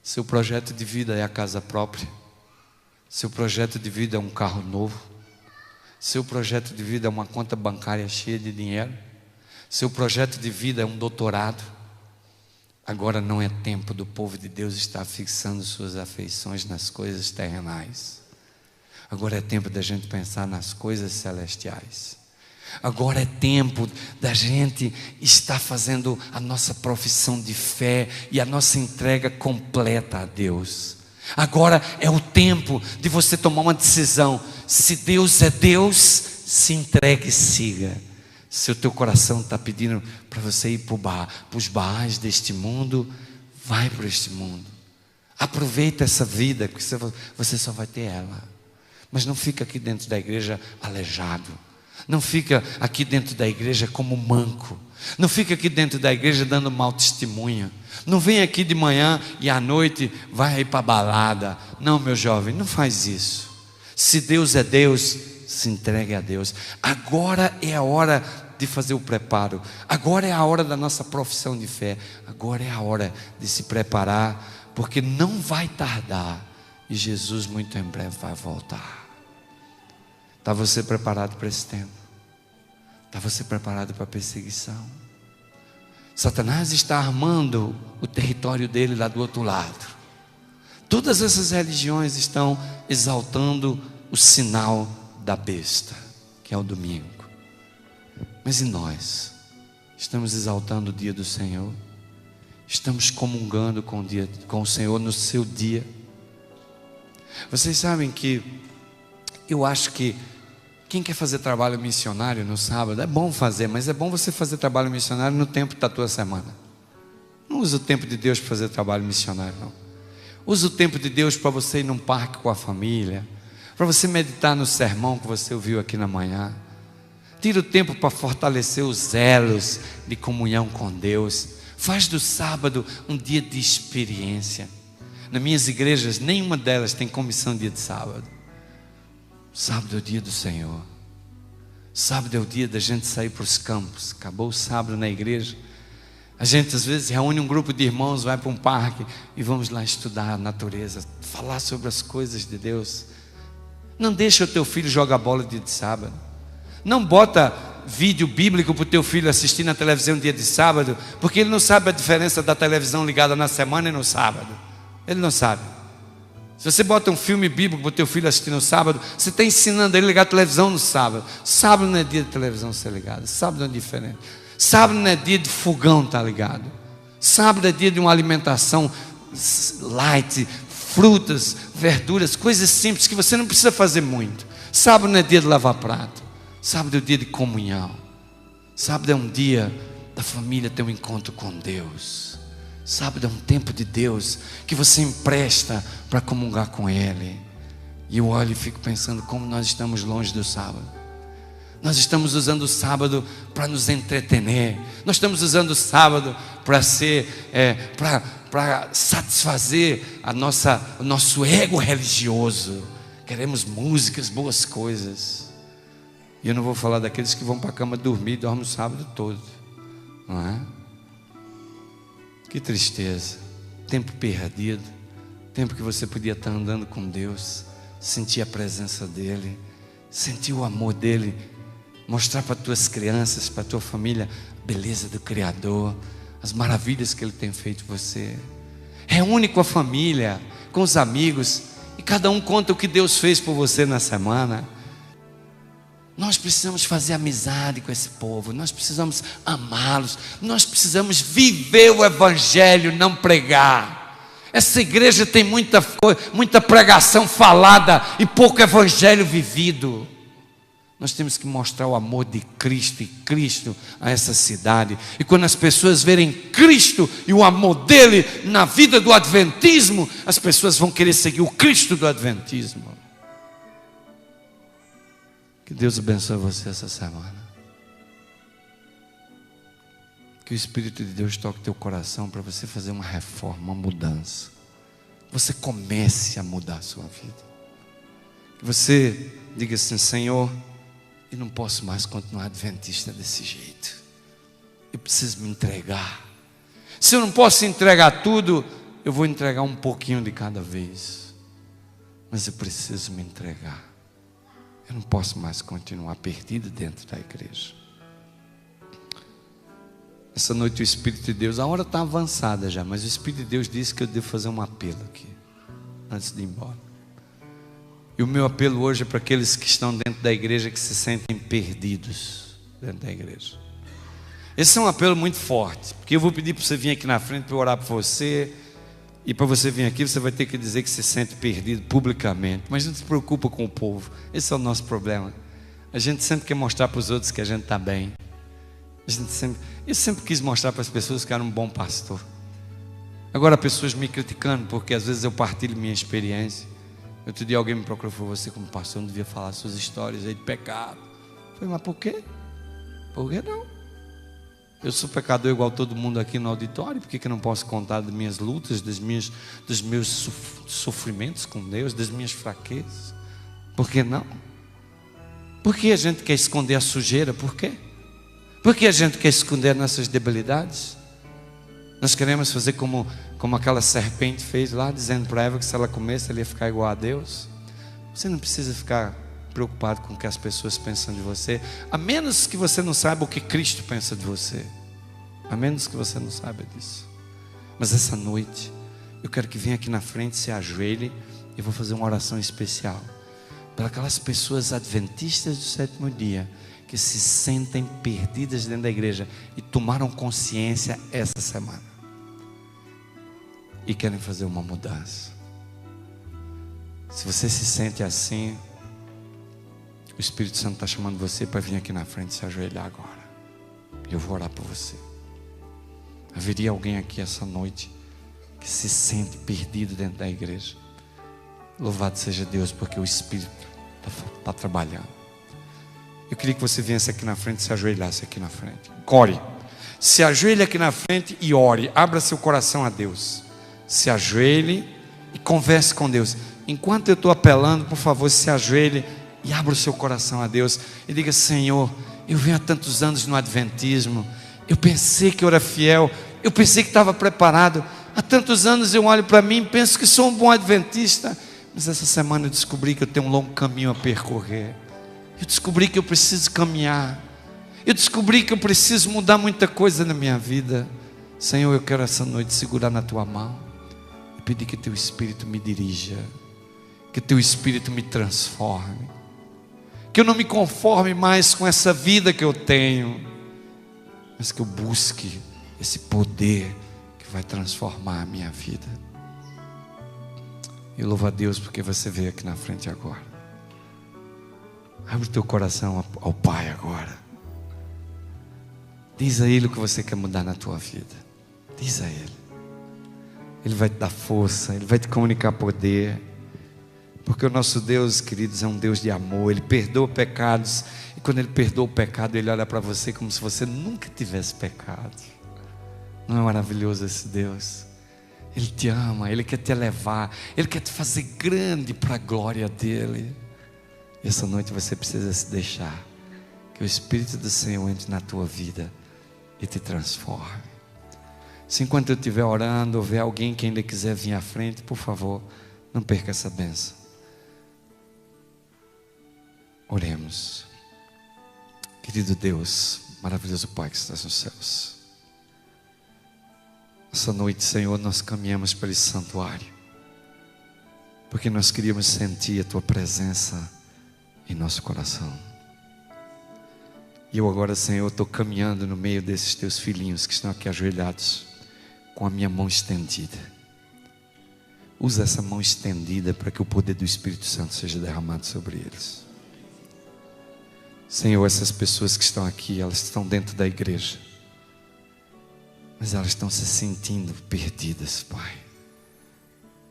Seu projeto de vida é a casa própria. Seu projeto de vida é um carro novo. Seu projeto de vida é uma conta bancária cheia de dinheiro. Seu projeto de vida é um doutorado. Agora não é tempo do povo de Deus estar fixando suas afeições nas coisas terrenais. Agora é tempo da gente pensar nas coisas celestiais. Agora é tempo da gente estar fazendo a nossa profissão de fé e a nossa entrega completa a Deus. Agora é o tempo de você tomar uma decisão. Se Deus é Deus, se entregue e siga. Se o teu coração está pedindo para você ir para os Baais deste mundo, vai para este mundo. Aproveita essa vida, porque você só vai ter ela. Mas não fica aqui dentro da igreja aleijado. Não fica aqui dentro da igreja como manco. Não fica aqui dentro da igreja dando mau testemunho. Não vem aqui de manhã e à noite vai ir para a balada. Não, meu jovem, não faz isso. Se Deus é Deus, se entregue a Deus. Agora é a hora de fazer o preparo. Agora é a hora da nossa profissão de fé. Agora é a hora de se preparar, porque não vai tardar e Jesus muito em breve vai voltar. Está você preparado para esse tempo? Está você preparado para a perseguição? Satanás está armando o território dele lá do outro lado. Todas essas religiões estão exaltando o sinal da besta, que é o domingo. Mas e nós? Estamos exaltando o dia do Senhor? Estamos comungando com o Senhor no seu dia? Vocês sabem que eu acho que quem quer fazer trabalho missionário no sábado, é bom fazer, mas é bom você fazer trabalho missionário no tempo da tua semana. Não usa o tempo de Deus para fazer trabalho missionário, não. Usa o tempo de Deus para você ir num parque com a família, para você meditar no sermão que você ouviu aqui na manhã. Tira o tempo para fortalecer os elos de comunhão com Deus. Faz do sábado um dia de experiência. Nas minhas igrejas, nenhuma delas tem comissão dia de sábado. Sábado é o dia do Senhor. Sábado é o dia da gente sair para os campos. Acabou o sábado na igreja, a gente às vezes reúne um grupo de irmãos, vai para um parque e vamos lá estudar a natureza, falar sobre as coisas de Deus. Não deixa o teu filho jogar bola dia de sábado. Não bota vídeo bíblico para o teu filho assistir na televisão dia de sábado, porque ele não sabe a diferença da televisão ligada na semana e no sábado. Ele não sabe. Se você bota um filme bíblico para o teu filho assistir no sábado, você está ensinando ele a ligar a televisão no sábado. Sábado não é dia de televisão ser ligada. Sábado é diferente. Sábado não é dia de fogão estar ligado. Sábado é dia de uma alimentação light, frutas, verduras, coisas simples que você não precisa fazer muito. Sábado não é dia de lavar prato. Sábado é o dia de comunhão. Sábado é um dia da família ter um encontro com Deus. Sábado é um tempo de Deus que você empresta para comungar com Ele. E eu olho e fico pensando como nós estamos longe do sábado. Nós estamos usando o sábado para nos entretener. Nós estamos usando o sábado para para satisfazer o nosso ego religioso. Queremos músicas, boas coisas. E eu não vou falar daqueles que vão para a cama dormir e dormem o sábado todo, não é? Que tristeza. Tempo perdido. Tempo que você podia estar andando com Deus, sentir a presença dEle, sentir o amor dEle, mostrar para tuas crianças, para tua família a beleza do Criador, as maravilhas que Ele tem feito por você. Reúne com a família, com os amigos, e cada um conta o que Deus fez por você na semana. Nós precisamos fazer amizade com esse povo, nós precisamos amá-los, nós precisamos viver o Evangelho, não pregar. Essa igreja tem muita pregação falada e pouco Evangelho vivido. Nós temos que mostrar o amor de Cristo e Cristo a essa cidade. E quando as pessoas verem Cristo e o amor dele na vida do adventismo, as pessoas vão querer seguir o Cristo do adventismo. Que Deus abençoe você essa semana. Que o Espírito de Deus toque teu coração para você fazer uma reforma, uma mudança. Você comece a mudar a sua vida. Que você diga assim: Senhor, eu não posso mais continuar adventista desse jeito. Eu preciso me entregar. Se eu não posso entregar tudo, eu vou entregar um pouquinho de cada vez. Mas eu preciso me entregar. Eu não posso mais continuar perdido dentro da igreja. Essa noite o Espírito de Deus, a hora está avançada já, mas o Espírito de Deus disse que eu devo fazer um apelo aqui, antes de ir embora. E o meu apelo hoje é para aqueles que estão dentro da igreja, que se sentem perdidos dentro da igreja. Esse é um apelo muito forte, porque eu vou pedir para você vir aqui na frente para eu orar por você. E para você vir aqui, você vai ter que dizer que se sente perdido publicamente. Mas não se preocupa com o povo. Esse é o nosso problema. A gente sempre quer mostrar para os outros que a gente está bem. Eu sempre quis mostrar para as pessoas que era um bom pastor. Agora pessoas me criticando, porque às vezes eu partilho minha experiência. Outro dia alguém me procurou e falou: você como pastor não devia falar suas histórias aí de pecado. Eu falei: mas por quê? Por que não? Eu sou pecador igual todo mundo aqui no auditório. Por que eu não posso contar das minhas lutas, dos meus sofrimentos com Deus, das minhas fraquezas? Por que não? Por que a gente quer esconder a sujeira? Por quê? Por que a gente quer esconder nossas debilidades? Nós queremos fazer como aquela serpente fez lá, dizendo para Eva que se ela comesse, ela ia ficar igual a Deus. Você não precisa ficar preocupado com o que as pessoas pensam de você, a menos que você não saiba o que Cristo pensa de você. A menos que você não saiba disso. Mas essa noite eu quero que venha aqui na frente, se ajoelhe, e vou fazer uma oração especial para aquelas pessoas adventistas do sétimo dia que se sentem perdidas dentro da igreja e tomaram consciência essa semana e querem fazer uma mudança. Se você se sente assim, o Espírito Santo está chamando você para vir aqui na frente e se ajoelhar agora. Eu vou orar por você. Haveria alguém aqui essa noite que se sente perdido dentro da igreja? Louvado seja Deus, porque o Espírito está trabalhando. Eu queria que você viesse aqui na frente e se ajoelhasse aqui na frente. Ore. Se ajoelhe aqui na frente e ore. Abra seu coração a Deus. Se ajoelhe e converse com Deus. Enquanto eu estou apelando, por favor, se ajoelhe e abra o seu coração a Deus e diga: Senhor, eu venho há tantos anos no adventismo, eu pensei que eu era fiel, eu pensei que estava preparado, há tantos anos eu olho para mim e penso que sou um bom adventista, mas essa semana eu descobri que eu tenho um longo caminho a percorrer, eu descobri que eu preciso caminhar, Eu descobri que eu preciso mudar muita coisa na minha vida. Senhor, eu quero essa noite segurar na tua mão e pedir que teu Espírito me dirija, que teu Espírito me transforme, que eu não me conforme mais com essa vida que eu tenho, mas que eu busque esse poder que vai transformar a minha vida. Eu louvo a Deus porque você veio aqui na frente agora. Abre o teu coração ao Pai agora. Diz a Ele o que você quer mudar na tua vida. Diz a Ele. Ele vai te dar força, Ele vai te comunicar poder. Porque o nosso Deus, queridos, é um Deus de amor. Ele perdoa pecados. E quando Ele perdoa o pecado, Ele olha para você como se você nunca tivesse pecado. Não é maravilhoso esse Deus? Ele te ama, Ele quer te elevar, Ele quer te fazer grande para a glória dEle. E essa noite você precisa se deixar que o Espírito do Senhor entre na tua vida e te transforme. Se enquanto eu estiver orando, houver alguém que ainda quiser vir à frente, por favor, não perca essa bênção. Oremos. Querido Deus, maravilhoso Pai que estás nos céus, essa noite, Senhor, nós caminhamos para esse santuário, porque nós queríamos sentir a tua presença em nosso coração. E eu agora, Senhor, estou caminhando no meio desses teus filhinhos que estão aqui ajoelhados, com a minha mão estendida. Usa essa mão estendida para que o poder do Espírito Santo seja derramado sobre eles. Senhor, essas pessoas que estão aqui, elas estão dentro da igreja, mas elas estão se sentindo perdidas, Pai.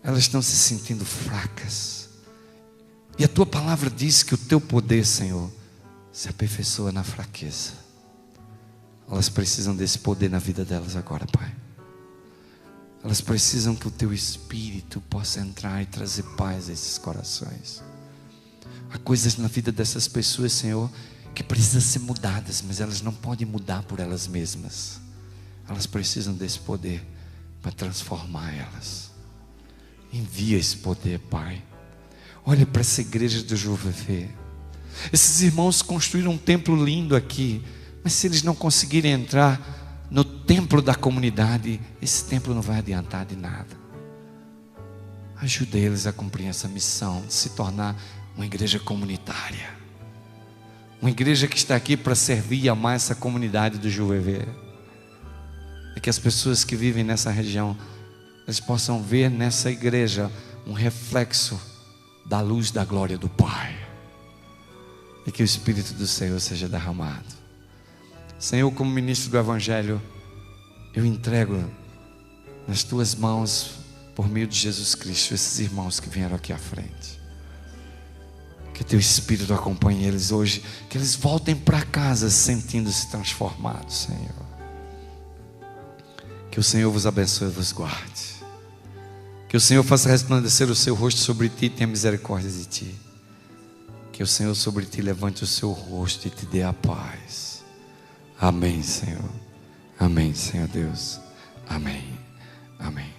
Elas estão se sentindo fracas. E a tua palavra diz que o teu poder, Senhor, se aperfeiçoa na fraqueza. Elas precisam desse poder na vida delas agora, Pai. Elas precisam que o teu Espírito possa entrar e trazer paz a esses corações. Há coisas na vida dessas pessoas, Senhor, que precisam ser mudadas, mas elas não podem mudar por elas mesmas. Elas precisam desse poder para transformar elas. Envia esse poder, Pai. Olha para essa igreja do JVV. Esses irmãos construíram um templo lindo aqui, mas se eles não conseguirem entrar no templo da comunidade, esse templo não vai adiantar de nada. Ajude eles a cumprir essa missão de se tornar uma igreja comunitária, uma igreja que está aqui para servir e amar essa comunidade do JVV. E que as pessoas que vivem nessa região, eles possam ver nessa igreja um reflexo da luz da glória do Pai. E que o Espírito do Senhor seja derramado. Senhor, como ministro do Evangelho, eu entrego nas tuas mãos, por meio de Jesus Cristo, esses irmãos que vieram aqui à frente. Que teu Espírito acompanhe eles hoje, que eles voltem para casa sentindo-se transformados, Senhor. Que o Senhor vos abençoe e vos guarde. Que o Senhor faça resplandecer o seu rosto sobre ti e tenha misericórdia de ti. Que o Senhor sobre ti levante o seu rosto e te dê a paz. Amém, Senhor. Amém, Senhor Deus. Amém. Amém.